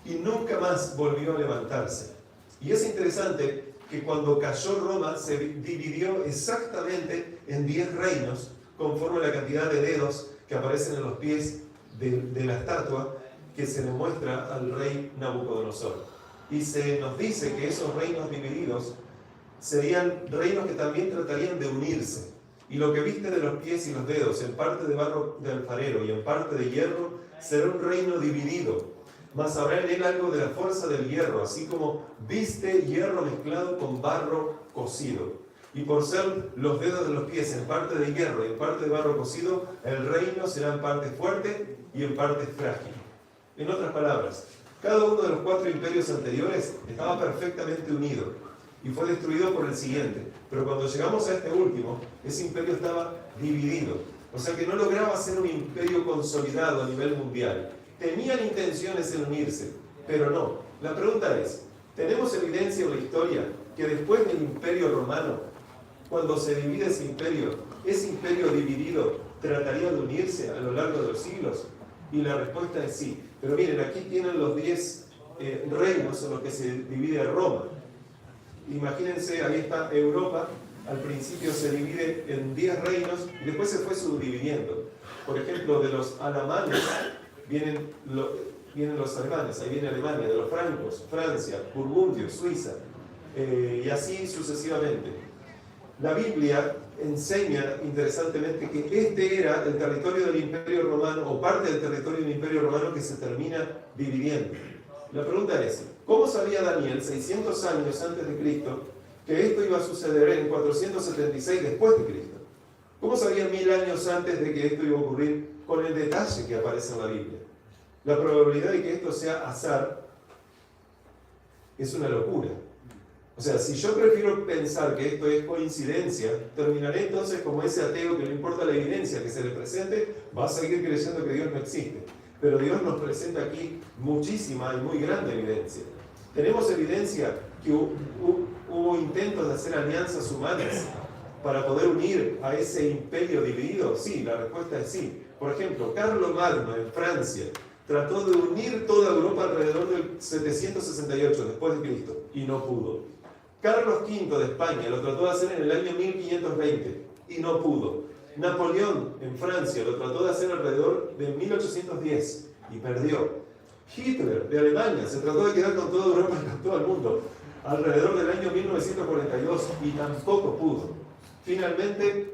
y nunca más volvió a levantarse. Y es interesante que cuando cayó Roma se dividió exactamente en 10 reinos, conforme a la cantidad de dedos que aparecen en los pies de la estatua que se le muestra al rey Nabucodonosor. Y se nos dice que esos reinos divididos serían reinos que también tratarían de unirse. Y lo que viste de los pies y los dedos, en parte de barro de alfarero y en parte de hierro, será un reino dividido. Mas habrá en él algo de la fuerza del hierro, así como viste hierro mezclado con barro cocido. Y por ser los dedos de los pies en parte de hierro y en parte de barro cocido, el reino será en parte fuerte y en parte frágil. En otras palabras, cada uno de los 4 imperios anteriores estaba perfectamente unido y fue destruido por el siguiente. Pero cuando llegamos a este último, ese imperio estaba dividido. O sea que no lograba ser un imperio consolidado a nivel mundial. Tenían intenciones en unirse, pero no. La pregunta es, ¿tenemos evidencia en la historia que después del imperio romano, cuando se divide ese imperio dividido trataría de unirse a lo largo de los siglos? Y la respuesta es sí. Pero miren, aquí tienen los 10 reinos en los que se divide Roma. Imagínense, ahí está Europa, al principio se divide en 10 reinos y después se fue subdividiendo. Por ejemplo, de los alamanes vienen los alemanes, ahí viene Alemania, de los francos, Francia, Burgundio, Suiza, y así sucesivamente. La Biblia enseña interesantemente que este era el territorio del Imperio Romano, o parte del territorio del Imperio Romano que se termina dividiendo. La pregunta es, ¿cómo sabía Daniel, 600 años antes de Cristo, que esto iba a suceder en 476 después de Cristo? ¿Cómo sabía 1000 años antes de que esto iba a ocurrir con el detalle que aparece en la Biblia? La probabilidad de que esto sea azar es una locura. O sea, si yo prefiero pensar que esto es coincidencia, terminaré entonces como ese ateo que no importa la evidencia que se le presente, va a seguir creyendo que Dios no existe. Pero Dios nos presenta aquí muchísima y muy grande evidencia. Tenemos evidencia que hubo intentos de hacer alianzas humanas para poder unir a ese imperio dividido. Sí, la respuesta es sí. Por ejemplo, Carlomagno en Francia trató de unir toda Europa alrededor del 768 después de Cristo y no pudo. Carlos V de España lo trató de hacer en el año 1520 y no pudo. Napoleón en Francia lo trató de hacer alrededor de 1810 y perdió. Hitler de Alemania se trató de quedar con toda Europa y con todo el mundo alrededor del año 1942 y tampoco pudo. Finalmente,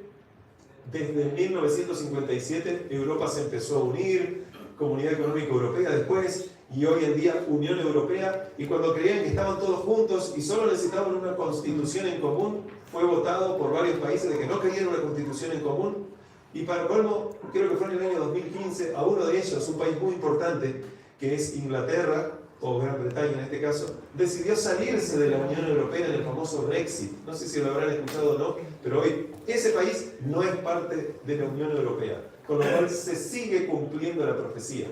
desde 1957 Europa se empezó a unir, Comunidad Económica Europea después, y hoy en día Unión Europea, y cuando creían que estaban todos juntos y solo necesitaban una constitución en común, fue votado por varios países de que no querían una constitución en común, y para colmo, creo que fue en el año 2015, a uno de ellos, un país muy importante, que es Inglaterra, o Gran Bretaña en este caso, decidió salirse de la Unión Europea en el famoso Brexit. No sé si lo habrán escuchado o no, pero hoy ese país no es parte de la Unión Europea, con lo cual se sigue cumpliendo la profecía.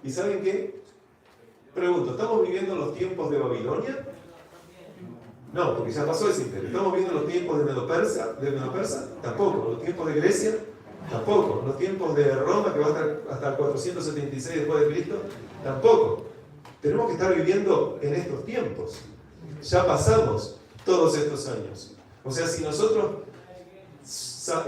¿Y saben qué? Pregunto, ¿estamos viviendo los tiempos de Babilonia? No, porque ya pasó ese imperio. ¿Estamos viviendo los tiempos de Medo-Persa? Tampoco. ¿Los tiempos de Grecia? Tampoco. ¿Los tiempos de Roma, que va a estar hasta el 476 después de Cristo? Tampoco. Tenemos que estar viviendo en estos tiempos. Ya pasamos todos estos años. O sea, si nosotros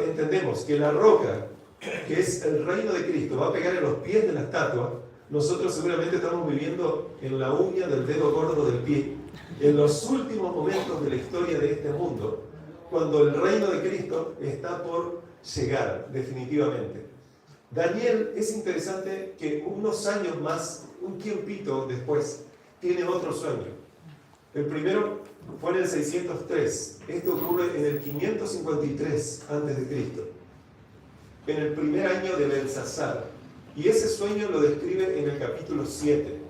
entendemos que la roca, que es el reino de Cristo, va a pegar en los pies de la estatua, nosotros seguramente estamos viviendo en la uña del dedo gordo del pie, en los últimos momentos de la historia de este mundo, cuando el reino de Cristo está por llegar definitivamente. Daniel, es interesante que unos años más, un tiempito después, tiene otro sueño. El primero fue en el 603. Esto ocurre en el 553 a.C., en el primer año de Belsasar. Y ese sueño lo describe en el capítulo 7.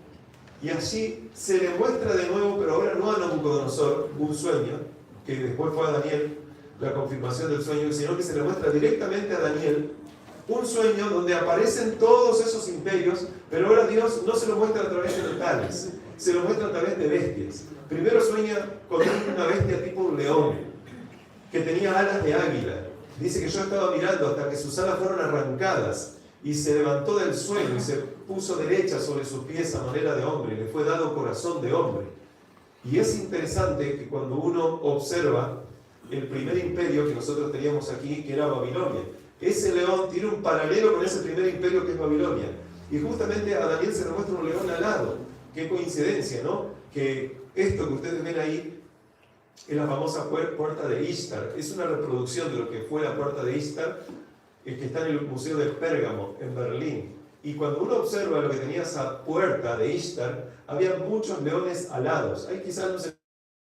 Y allí se le muestra de nuevo, pero ahora no a Nabucodonosor, un sueño, que después fue a Daniel, la confirmación del sueño, sino que se le muestra directamente a Daniel un sueño donde aparecen todos esos imperios, Pero ahora Dios no se lo muestra a través de metales, se lo muestra a través de bestias. Primero sueña con una bestia tipo un león, que tenía alas de águila. Dice que yo estaba mirando hasta que sus alas fueron arrancadas y se levantó del suelo y se puso derecha sobre sus pies a manera de hombre, y le fue dado corazón de hombre. Y es interesante que cuando uno observa el primer imperio que nosotros teníamos aquí, que era Babilonia, ese león tiene un paralelo con ese primer imperio que es Babilonia. Y justamente a Daniel se le muestra un león alado. Qué coincidencia, ¿no? Que esto que ustedes ven ahí es la famosa puerta de Ishtar. Es una reproducción de lo que fue la puerta de Ishtar, que está en el Museo de Pérgamo, en Berlín. Y cuando uno observa lo que tenía esa puerta de Ishtar, había muchos leones alados. Ahí quizás no se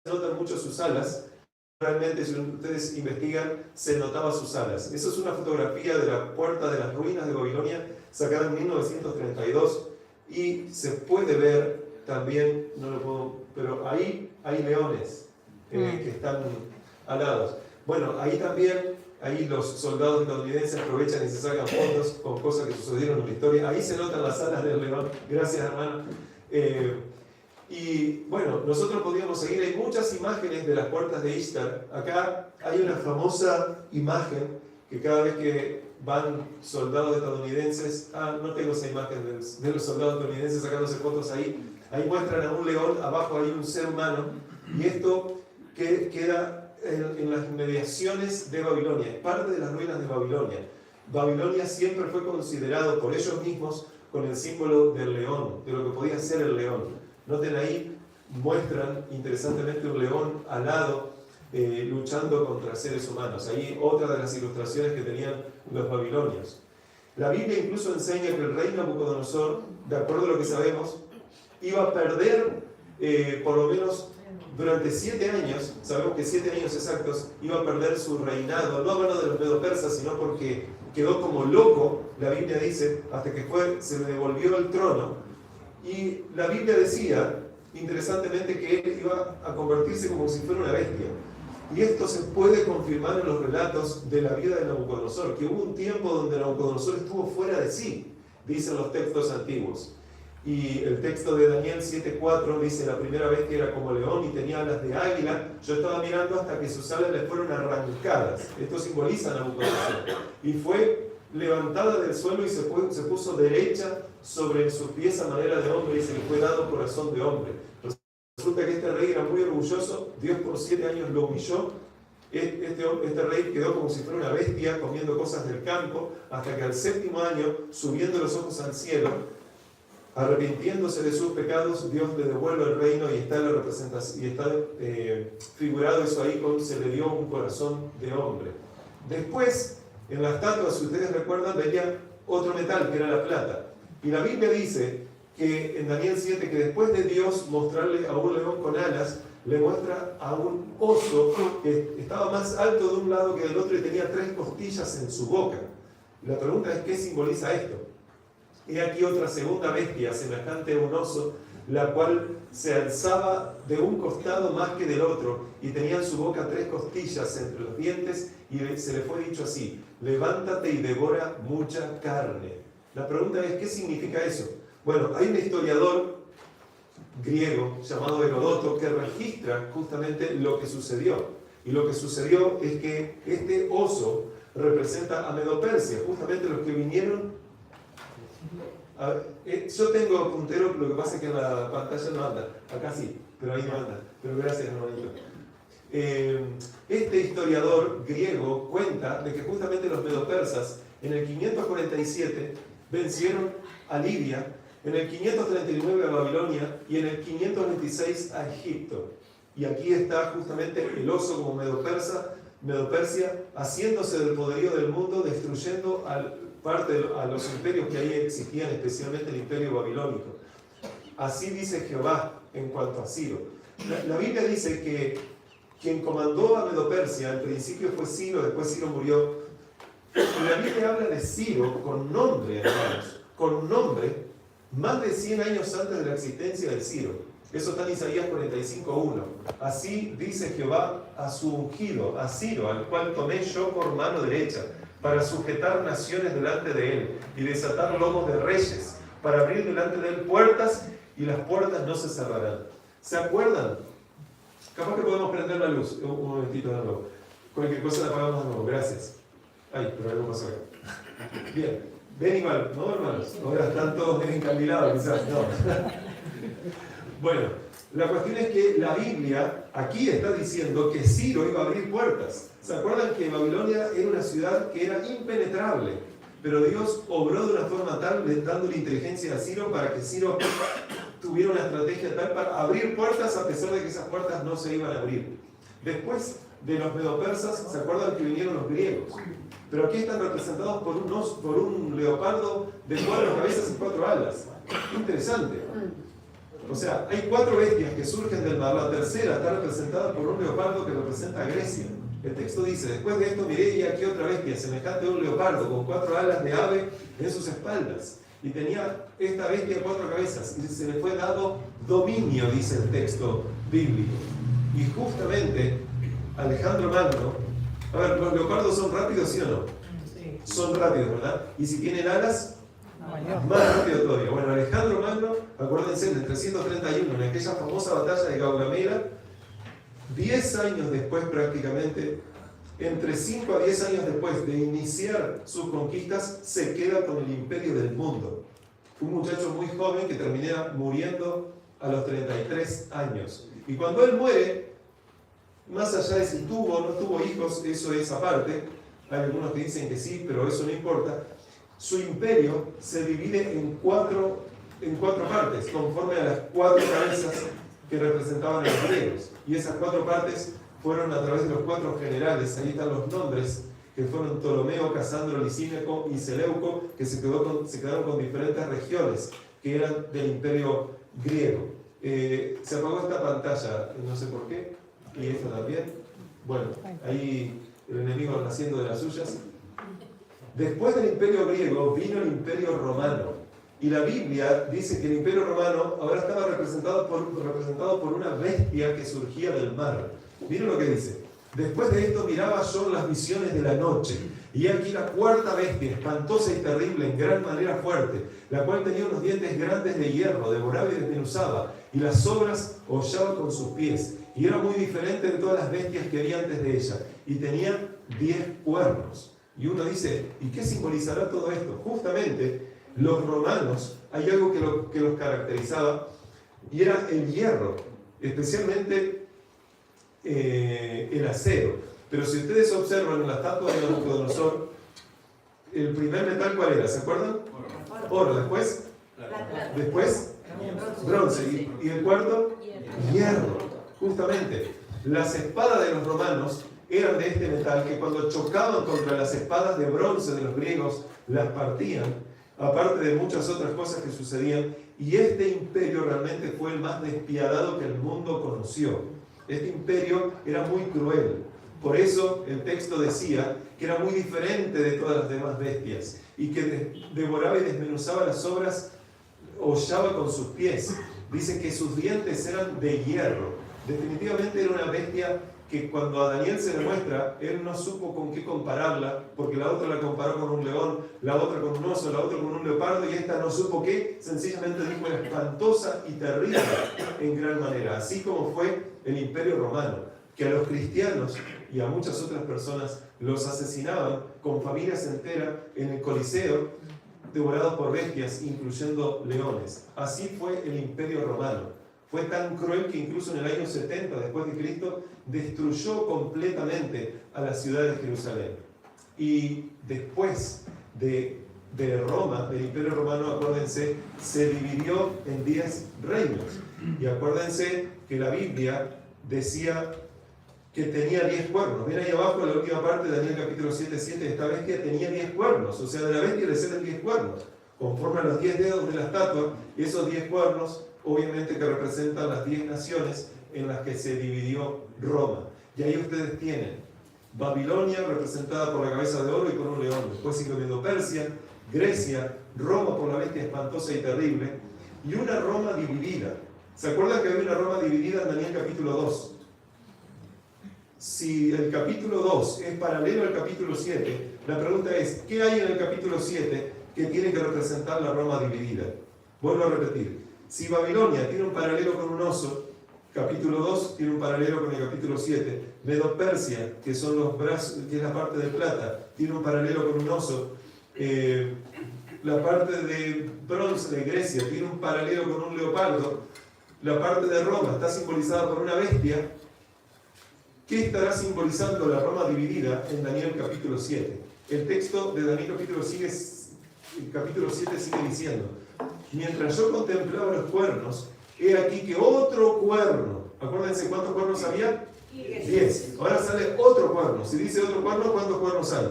notan mucho sus alas. Realmente, si ustedes investigan, se notaba sus alas. Eso es una fotografía de la puerta de las ruinas de Babilonia, sacada en 1932. Y se puede ver también, no lo puedo, pero ahí hay leones que están alados. Bueno, ahí también, ahí los soldados estadounidenses aprovechan y se sacan fotos con cosas que sucedieron en la historia. Ahí se notan las alas del león. Gracias, hermano. Y bueno, nosotros podríamos seguir. Hay muchas imágenes de las puertas de Ishtar. Acá hay una famosa imagen que cada vez que van soldados estadounidenses, no tengo esa imagen de los soldados estadounidenses sacándose fotos ahí muestran a un león, abajo hay un ser humano, y esto que queda en las inmediaciones de Babilonia, es parte de las ruinas de Babilonia. Babilonia siempre fue considerado por ellos mismos con el símbolo del león, de lo que podía ser el león. Noten ahí, muestran interesantemente un león alado luchando contra seres humanos. Ahí otra de las ilustraciones que tenían los babilonios. La Biblia incluso enseña que el rey Nabucodonosor, de acuerdo a lo que sabemos, iba a perder por lo menos durante 7 años, sabemos que 7 años exactos, iba a perder su reinado, no hablando de los medo-persas, sino porque quedó como loco, la Biblia dice, hasta que se le devolvió el trono. Y la Biblia decía, interesantemente, que él iba a convertirse como si fuera una bestia. Y esto se puede confirmar en los relatos de la vida de Nabucodonosor, que hubo un tiempo donde Nabucodonosor estuvo fuera de sí, dicen los textos antiguos. Y el texto de Daniel 7:4 dice, la primera bestia era como león y tenía alas de águila. Yo estaba mirando hasta que sus alas le fueron arrancadas. Esto simboliza a Nabucodonosor. Y fue levantada del suelo y se puso derecha sobre sus pies a manera de hombre y se le fue dado corazón de hombre. Resulta que este rey era muy orgulloso, Dios por 7 años lo humilló, este rey quedó como si fuera una bestia comiendo cosas del campo, hasta que al 7º año, subiendo los ojos al cielo, arrepintiéndose de sus pecados, Dios le devuelve el reino y está la representación, y está figurado eso ahí con se le dio un corazón de hombre. Después, en la estatua, si ustedes recuerdan, venía otro metal, que era la plata. Y la Biblia dice que en Daniel 7, que después de Dios mostrarle a un león con alas, le muestra a un oso que estaba más alto de un lado que del otro y tenía 3 costillas en su boca. La pregunta es, ¿qué simboliza esto? He aquí otra segunda bestia, semejante a un oso, la cual se alzaba de un costado más que del otro, y tenía en su boca 3 costillas entre los dientes, y se le fue dicho así, levántate y devora mucha carne. La pregunta es, ¿qué significa eso? Bueno, hay un historiador griego llamado Heródoto que registra justamente lo que sucedió. Y lo que sucedió es que este oso representa a Medo-Persia, justamente los que vinieron. Yo tengo puntero, lo que pasa es que en la pantalla no anda. Acá sí, pero ahí no anda. Pero gracias, hermanito. Este historiador griego cuenta de que justamente los medo-persas en el 547 vencieron a Libia, en el 539 a Babilonia y en el 526 a Egipto. Y aquí está justamente el oso como Medo-Persia, haciéndose del poderío del mundo, destruyendo a los imperios que ahí existían, especialmente el imperio babilónico. Así dice Jehová en cuanto a Ciro. La Biblia dice que quien comandó a Medo-Persia, al principio fue Ciro, después Ciro murió. Y la Biblia habla de Ciro con nombre, hermanos, con nombre, más de 100 años antes de la existencia de Ciro. Eso está en Isaías 45:1. Así dice Jehová a su ungido, a Ciro, al cual tomé yo por mano derecha, para sujetar naciones delante de él y desatar lomos de reyes, para abrir delante de él puertas y las puertas no se cerrarán. ¿Se acuerdan? Capaz que podemos prender la luz. Un momentito de nuevo. Cualquier cosa la apagamos de nuevo. Gracias. Ay, pero algo pasó acá. Bien. Ven igual, ¿no, hermanos? Ahora están todos bien encandilados, quizás. No. Bueno, la cuestión es que la Biblia aquí está diciendo que Ciro iba a abrir puertas. ¿Se acuerdan que Babilonia era una ciudad que era impenetrable? Pero Dios obró de una forma tal, dándole inteligencia a Ciro para que Ciro tuviera una estrategia tal para abrir puertas a pesar de que esas puertas no se iban a abrir. Después de los medopersas, ¿se acuerdan que vinieron los griegos? Pero aquí están representados por un leopardo de 4 cabezas y 4 alas. Interesante. O sea, hay 4 bestias que surgen del mar. La tercera está representada por un leopardo que representa a Grecia. El texto dice, después de esto miré y aquí otra bestia, semejante a un leopardo, con 4 alas de ave en sus espaldas. Y tenía esta bestia 4 cabezas. Y se le fue dado dominio, dice el texto bíblico. Y justamente Alejandro Magno, a ver, ¿los leopardos son rápidos, sí o no? Sí. Son rápidos, ¿verdad? Y si tienen alas, Mayor. más rápido todavía. Bueno, Alejandro Magno, acuérdense, en el 331, en aquella famosa batalla de Gaugamela, 10 años después prácticamente, entre 5 a 10 años después de iniciar sus conquistas, se queda con el imperio del mundo. Fue un muchacho muy joven que termina muriendo a los 33 años. Y cuando él muere, más allá de si tuvo o no tuvo hijos, eso es aparte, hay algunos que dicen que sí, pero eso no importa, su imperio se divide en cuatro partes, conforme a las 4 cabezas que representaban a los griegos. Y esas 4 partes fueron a través de los 4 generales, ahí están los nombres, que fueron Ptolomeo, Casandro, Lisímaco y Seleuco, que se quedaron con diferentes regiones que eran del imperio griego. Se apagó esta pantalla, no sé por qué, y esta también. Bueno, ahí el enemigo haciendo de las suyas. Después del imperio griego vino el imperio romano. Y la Biblia dice que el imperio romano ahora estaba representado por una bestia que surgía del mar. Miren lo que dice. Después de esto miraba yo las visiones de la noche. Y aquí la 4ª bestia, espantosa y terrible, en gran manera fuerte, la cual tenía unos dientes grandes de hierro, devoraba y desmenuzaba, y las sobras hollaba con sus pies. Y era muy diferente de todas las bestias que había antes de ella. Y tenía 10 cuernos. Y uno dice, ¿y qué simbolizará todo esto? Justamente, los romanos, hay algo que los caracterizaba, y era el hierro, especialmente el acero. Pero si ustedes observan en la estatua de Nabucodonosor, el primer metal, ¿cuál era? ¿Se acuerdan? Oro. Después, bronce. ¿Y el cuarto? Hierro. Justamente, las espadas de los romanos eran de este metal que cuando chocaban contra las espadas de bronce de los griegos, las partían, aparte de muchas otras cosas que sucedían, y este imperio realmente fue el más despiadado que el mundo conoció. Este imperio era muy cruel. Por eso el texto decía que era muy diferente de todas las demás bestias y que devoraba y desmenuzaba las sobras, hollaba con sus pies. Dice que sus dientes eran de hierro. Definitivamente era una bestia que cuando a Daniel se le muestra, él no supo con qué compararla, porque la otra la comparó con un león, la otra con un oso, la otra con un leopardo, y esta no supo qué, sencillamente dijo era espantosa y terrible en gran manera, así como fue el Imperio Romano, que a los cristianos y a muchas otras personas los asesinaban con familias enteras en el Coliseo, devorados por bestias, incluyendo leones. Así fue el Imperio Romano. Fue tan cruel que incluso en el año 70 después de Cristo destruyó completamente a la ciudad de Jerusalén. Y después de Roma, del Imperio Romano, acuérdense, se dividió en 10 reinos. Y acuérdense que la Biblia decía que tenía 10 cuernos. Ven ahí abajo en la última parte de Daniel capítulo 7:7, esta bestia tenía 10 cuernos. O sea, de la bestia le salen 10 cuernos. Conforme a los 10 dedos de la estatua, esos 10 cuernos obviamente que representan las 10 naciones en las que se dividió Roma. Y ahí ustedes tienen Babilonia representada por la cabeza de oro y con un león. Después sigue Medo-Persia, Grecia, Roma por la bestia espantosa y terrible, y una Roma dividida. ¿Se acuerdan que había una Roma dividida en Daniel capítulo 2? Si el capítulo 2 es paralelo al capítulo 7, la pregunta es, ¿qué hay en el capítulo 7 que tiene que representar la Roma dividida? Vuelvo a repetir, si Babilonia tiene un paralelo con un oso, capítulo 2 tiene un paralelo con el capítulo 7, Medo-Persia, que son los brazos, que es la parte de plata, tiene un paralelo con un oso, la parte de bronce de Grecia tiene un paralelo con un leopardo, la parte de Roma está simbolizada por una bestia. ¿Qué estará simbolizando la Roma dividida en Daniel capítulo 7? El texto de Daniel capítulo 7 sigue diciendo: mientras yo contemplaba los cuernos, he aquí que otro cuerno, acuérdense cuántos cuernos había, 10, ahora sale otro cuerno. Si dice otro cuerno, ¿cuántos cuernos salen?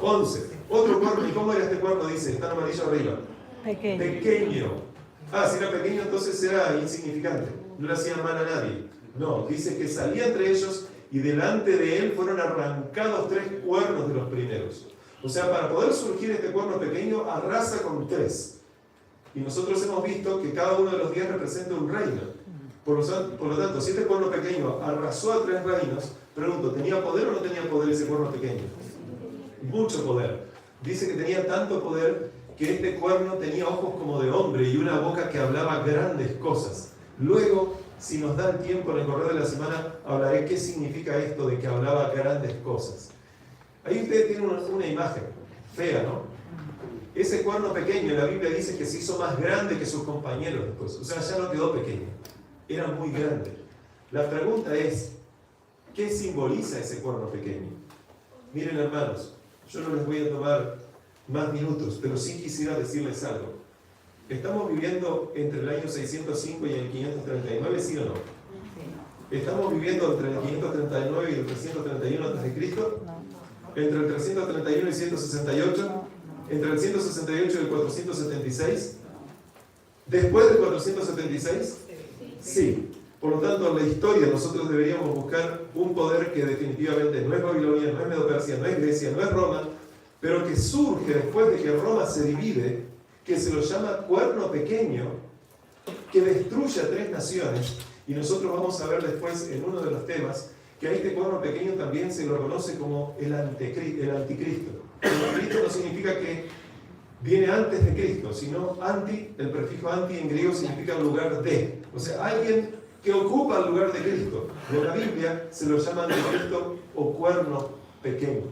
11. Otro cuerno. ¿Y cómo era este cuerno? Dice, está en amarillo arriba. Pequeño. Si era pequeño, entonces era insignificante, no le hacía mal a nadie. No, dice que salía entre ellos y delante de él fueron arrancados 3 cuernos de los primeros. O sea, para poder surgir este cuerno pequeño, arrasa con 3. Y nosotros hemos visto que cada uno de los 10 representa un reino. Por lo tanto, si este cuerno pequeño arrasó a 3 reinos, pregunto, ¿tenía poder o no tenía poder ese cuerno pequeño? Mucho poder. Dice que tenía tanto poder que este cuerno tenía ojos como de hombre y una boca que hablaba grandes cosas. Luego, si nos da el tiempo en el correr de la semana, hablaré qué significa esto de que hablaba grandes cosas. Ahí ustedes tienen una imagen fea, ¿no? Ese cuerno pequeño, la Biblia dice que se hizo más grande que sus compañeros después. O sea, ya no quedó pequeño, era muy grande. La pregunta es, ¿qué simboliza ese cuerno pequeño? Miren, hermanos, yo no les voy a tomar más minutos, pero sí quisiera decirles algo. ¿Estamos viviendo entre el año 605 y el 539, sí o no? ¿Estamos viviendo entre el 539 y el 331 a.C.? ¿Entre el 331 y el 168? ¿Entre el 168 y el 476? ¿Después del 476? Sí. Por lo tanto, en la historia nosotros deberíamos buscar un poder que definitivamente no es Babilonia, no es Medo-Persia, no es Grecia, no es Roma, pero que surge después de que Roma se divide, que se lo llama cuerno pequeño, que destruye a 3 naciones, y nosotros vamos a ver después en uno de los temas que a este cuerno pequeño también se lo conoce como el anticristo. El anticristo no significa que viene antes de Cristo, sino anti, el prefijo anti en griego significa lugar de, o sea, alguien que ocupa el lugar de Cristo. En la Biblia se lo llama anticristo o cuerno pequeño.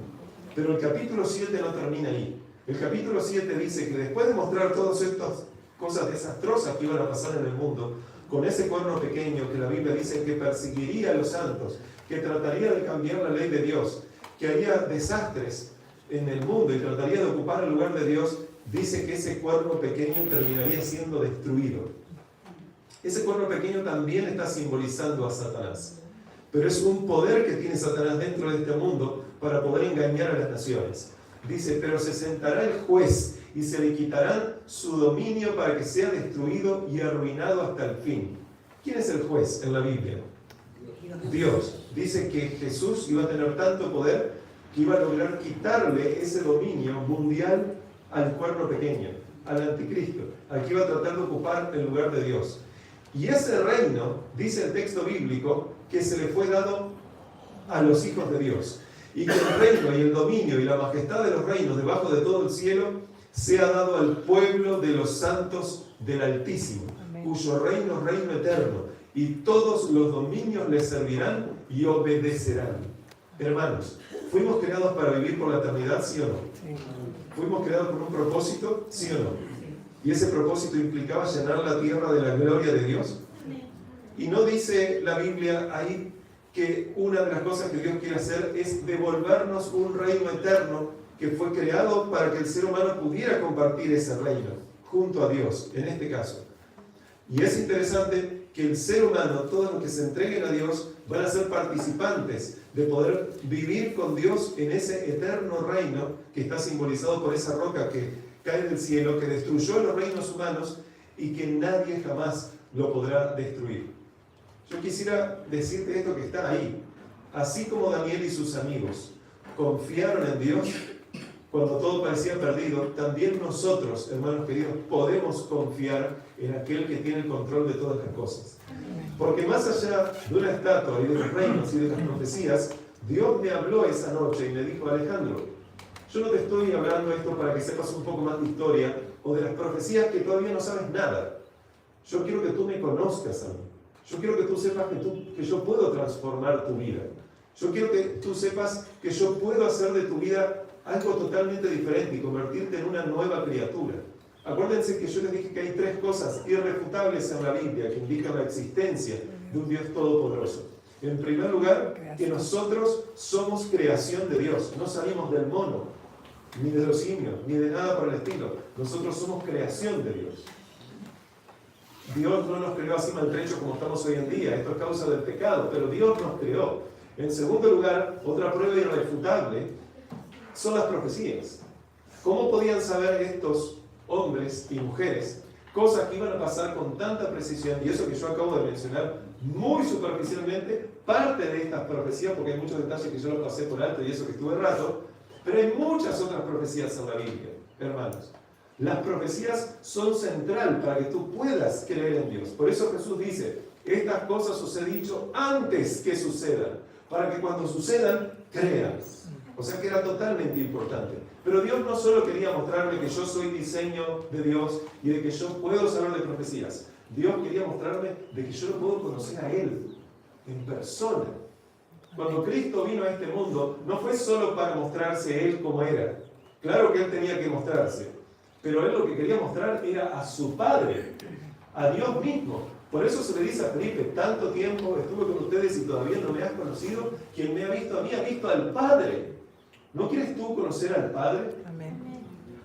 Pero el capítulo 7 no termina ahí. El capítulo 7 dice que después de mostrar todas estas cosas desastrosas que iban a pasar en el mundo, con ese cuerno pequeño que la Biblia dice que perseguiría a los santos, que trataría de cambiar la ley de Dios, que haría desastres en el mundo y trataría de ocupar el lugar de Dios, dice que ese cuerno pequeño terminaría siendo destruido. Ese cuerno pequeño también está simbolizando a Satanás. Pero es un poder que tiene Satanás dentro de este mundo para poder engañar a las naciones. Dice, pero se sentará el juez y se le quitarán su dominio para que sea destruido y arruinado hasta el fin. ¿Quién es el juez en la Biblia? Dios. Dice que Jesús iba a tener tanto poder que iba a lograr quitarle ese dominio mundial al cuerno pequeño, al anticristo, al que iba a tratar de ocupar el lugar de Dios. Y ese reino, dice el texto bíblico, que se le fue dado a los hijos de Dios. Y que el reino y el dominio y la majestad de los reinos debajo de todo el cielo sea dado al pueblo de los santos del Altísimo, cuyo reino es reino eterno, y todos los dominios le servirán y obedecerán. Hermanos, ¿fuimos creados para vivir por la eternidad, sí o no? ¿Fuimos creados con un propósito, sí o no? ¿Y ese propósito implicaba llenar la tierra de la gloria de Dios? Y no dice la Biblia ahí que una de las cosas que Dios quiere hacer es devolvernos un reino eterno que fue creado para que el ser humano pudiera compartir ese reino junto a Dios, en este caso. Y es interesante que el ser humano, todos los que se entreguen a Dios, van a ser participantes de poder vivir con Dios en ese eterno reino que está simbolizado por esa roca que cae del cielo, que destruyó los reinos humanos y que nadie jamás lo podrá destruir. Yo quisiera decirte esto que está ahí. Así como Daniel y sus amigos confiaron en Dios cuando todo parecía perdido, también nosotros, hermanos queridos, podemos confiar en aquel que tiene el control de todas las cosas. Porque más allá de una estatua y de los reinos y de las profecías, Dios me habló esa noche y me dijo: Alejandro, yo no te estoy hablando esto para que sepas un poco más de historia o de las profecías que todavía no sabes nada. Yo quiero que tú me conozcas a mí. Yo quiero que tú sepas que yo puedo transformar tu vida. Yo quiero que tú sepas que yo puedo hacer de tu vida algo totalmente diferente y convertirte en una nueva criatura. Acuérdense que yo les dije que hay 3 cosas irrefutables en la Biblia que indican la existencia de un Dios todopoderoso. En primer lugar, que nosotros somos creación de Dios. No salimos del mono, ni de los simios, ni de nada por el estilo. Nosotros somos creación de Dios. Dios no nos creó así maltrechos como estamos hoy en día. Esto es causa del pecado, pero Dios nos creó. En segundo lugar, otra prueba irrefutable son las profecías. ¿Cómo podían saber estos hombres y mujeres cosas que iban a pasar con tanta precisión? Y eso que yo acabo de mencionar muy superficialmente, parte de estas profecías, porque hay muchos detalles que yo los pasé por alto y eso que estuve rato, pero hay muchas otras profecías en la Biblia, hermanos. Las profecías son central para que tú puedas creer en Dios. Por eso Jesús dice, estas cosas os he dicho antes que sucedan, para que cuando sucedan, creas. O sea que era totalmente importante. Pero Dios no solo quería mostrarme que yo soy diseño de Dios y de que yo puedo saber de profecías. Dios quería mostrarme de que yo lo puedo conocer a Él, en persona. Cuando Cristo vino a este mundo, no fue solo para mostrarse Él como era. Claro que Él tenía que mostrarse. Pero Él lo que quería mostrar era a su Padre, a Dios mismo. Por eso se le dice a Felipe, tanto tiempo estuve con ustedes y todavía no me has conocido. Quien me ha visto a mí ha visto al Padre. ¿No quieres tú conocer al Padre? Amén.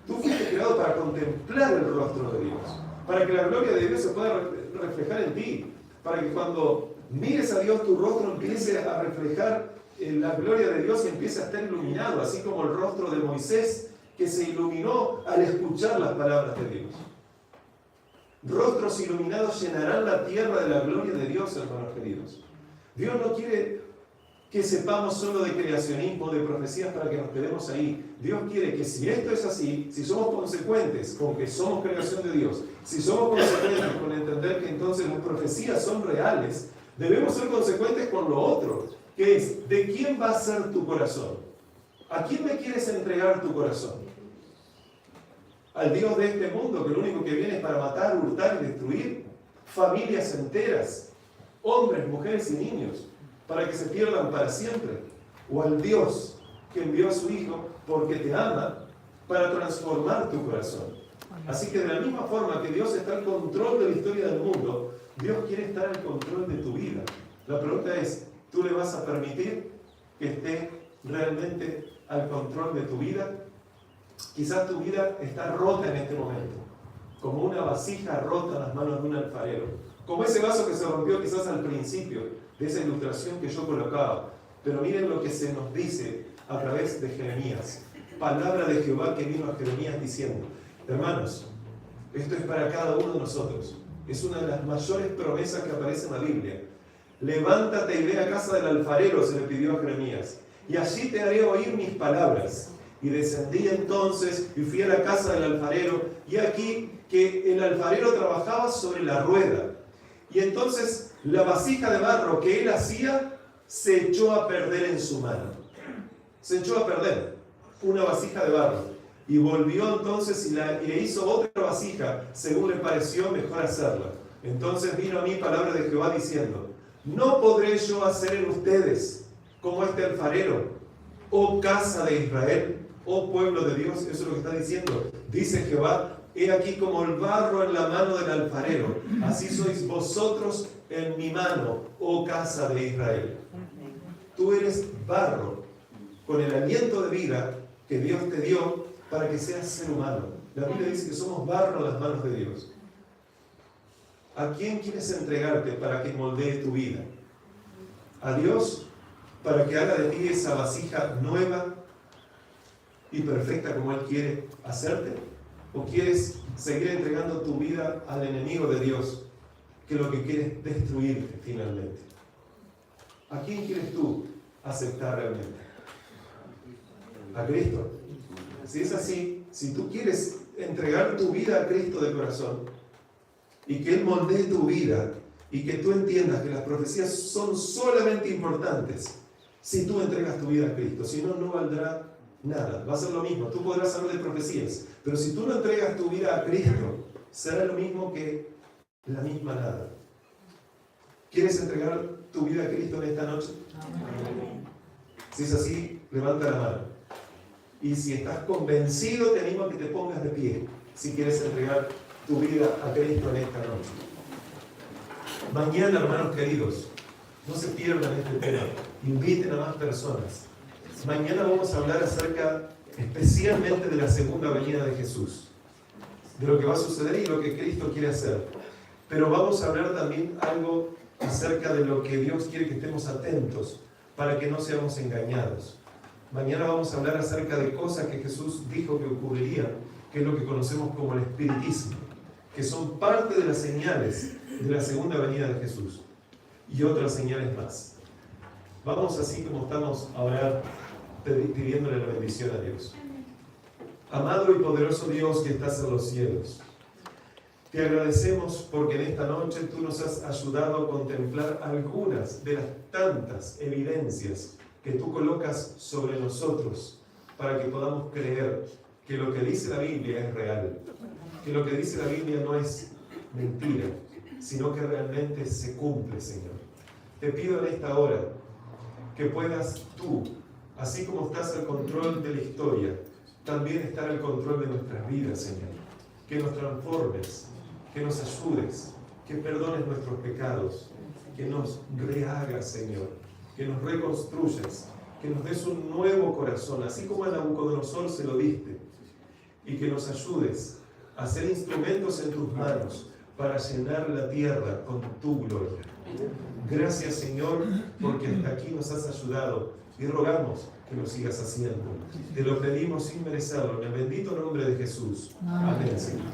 Tú fuiste creado para contemplar el rostro de Dios, para que la gloria de Dios se pueda reflejar en ti, para que cuando mires a Dios tu rostro empiece a reflejar la gloria de Dios y empiece a estar iluminado, así como el rostro de Moisés que se iluminó al escuchar las palabras de Dios. Rostros iluminados llenarán la tierra de la gloria de Dios, hermanos queridos. Dios no quiere que sepamos solo de creacionismo, de profecías para que nos quedemos ahí. Dios quiere que si esto es así, si somos consecuentes con que somos creación de Dios, si somos consecuentes con entender que entonces las profecías son reales, debemos ser consecuentes con lo otro, que es, ¿de quién va a ser tu corazón? ¿A quién le quieres entregar tu corazón? ¿Al Dios de este mundo, que lo único que viene es para matar, hurtar y destruir familias enteras, hombres, mujeres y niños, para que se pierdan para siempre? ¿O al Dios que envió a su Hijo porque te ama para transformar tu corazón? Así que de la misma forma que Dios está al control de la historia del mundo, Dios quiere estar al control de tu vida. La pregunta es, ¿tú le vas a permitir que esté realmente al control de tu vida? Quizás tu vida está rota en este momento, como una vasija rota en las manos de un alfarero, como ese vaso que se rompió quizás al principio de esa ilustración que yo colocaba. Pero miren lo que se nos dice a través de Jeremías, palabra de Jehová que vino a Jeremías diciendo, hermanos, esto es para cada uno de nosotros, es una de las mayores promesas que aparece en la Biblia. Levántate y ve a casa del alfarero, se le pidió a Jeremías, y allí te haré oír mis palabras. Y descendí entonces y fui a la casa del alfarero, y aquí que el alfarero trabajaba sobre la rueda. Y entonces la vasija de barro que él hacía se echó a perder en su mano. Se echó a perder una vasija de barro. Y volvió entonces y le hizo otra vasija, según le pareció mejor hacerla. Entonces vino a mí palabra de Jehová diciendo, ¿no podré yo hacer en ustedes como este alfarero, oh casa de Israel? Oh pueblo de Dios? Eso es lo que está diciendo. Dice Jehová, he aquí como el barro en la mano del alfarero, así sois vosotros en mi mano, oh casa de Israel. Tú eres barro, con el aliento de vida que Dios te dio para que seas ser humano. La Biblia dice que somos barro en las manos de Dios. ¿A quién quieres entregarte para que moldee tu vida? ¿A Dios para que haga de ti esa vasija nueva y perfecta como Él quiere hacerte? ¿O quieres seguir entregando tu vida al enemigo de Dios, que lo que quiere es destruirte finalmente? ¿A quién quieres tú aceptar realmente? A Cristo. Si es así, si tú quieres entregar tu vida a Cristo de corazón y que Él moldee tu vida y que tú entiendas que las profecías son solamente importantes si tú entregas tu vida a Cristo, si no, no valdrá nada, va a ser lo mismo. Tú podrás saber de profecías, pero si tú no entregas tu vida a Cristo, será lo mismo que la misma nada. ¿Quieres entregar tu vida a Cristo en esta noche? Si es así, levanta la mano. Y si estás convencido, te animo a que te pongas de pie, si quieres entregar tu vida a Cristo en esta noche. Mañana, hermanos queridos, no se pierdan este tema. Inviten a más personas. Mañana vamos a hablar acerca especialmente de la segunda venida de Jesús, de lo que va a suceder y lo que Cristo quiere hacer. Pero vamos a hablar también algo acerca de lo que Dios quiere que estemos atentos para que no seamos engañados. Mañana vamos a hablar acerca de cosas que Jesús dijo que ocurrirían, que es lo que conocemos como el espiritismo, que son parte de las señales de la segunda venida de Jesús y otras señales más. Vamos así como estamos a orar, pidiéndole la bendición a Dios. Amado y poderoso Dios que estás en los cielos, te agradecemos porque en esta noche tú nos has ayudado a contemplar algunas de las tantas evidencias que tú colocas sobre nosotros para que podamos creer que lo que dice la Biblia es real, que lo que dice la Biblia no es mentira, sino que realmente se cumple, Señor. Te pido en esta hora que puedas tú, así como estás al control de la historia, también estar al control de nuestras vidas, Señor. Que nos transformes, que nos ayudes, que perdones nuestros pecados, que nos rehagas, Señor, que nos reconstruyas, que nos des un nuevo corazón, así como a Nabucodonosor se lo diste, y que nos ayudes a ser instrumentos en tus manos para llenar la tierra con tu gloria. Gracias, Señor, porque hasta aquí nos has ayudado y rogamos que lo sigas haciendo. Te lo pedimos sin merecerlo, en el bendito nombre de Jesús. Amén, Señor.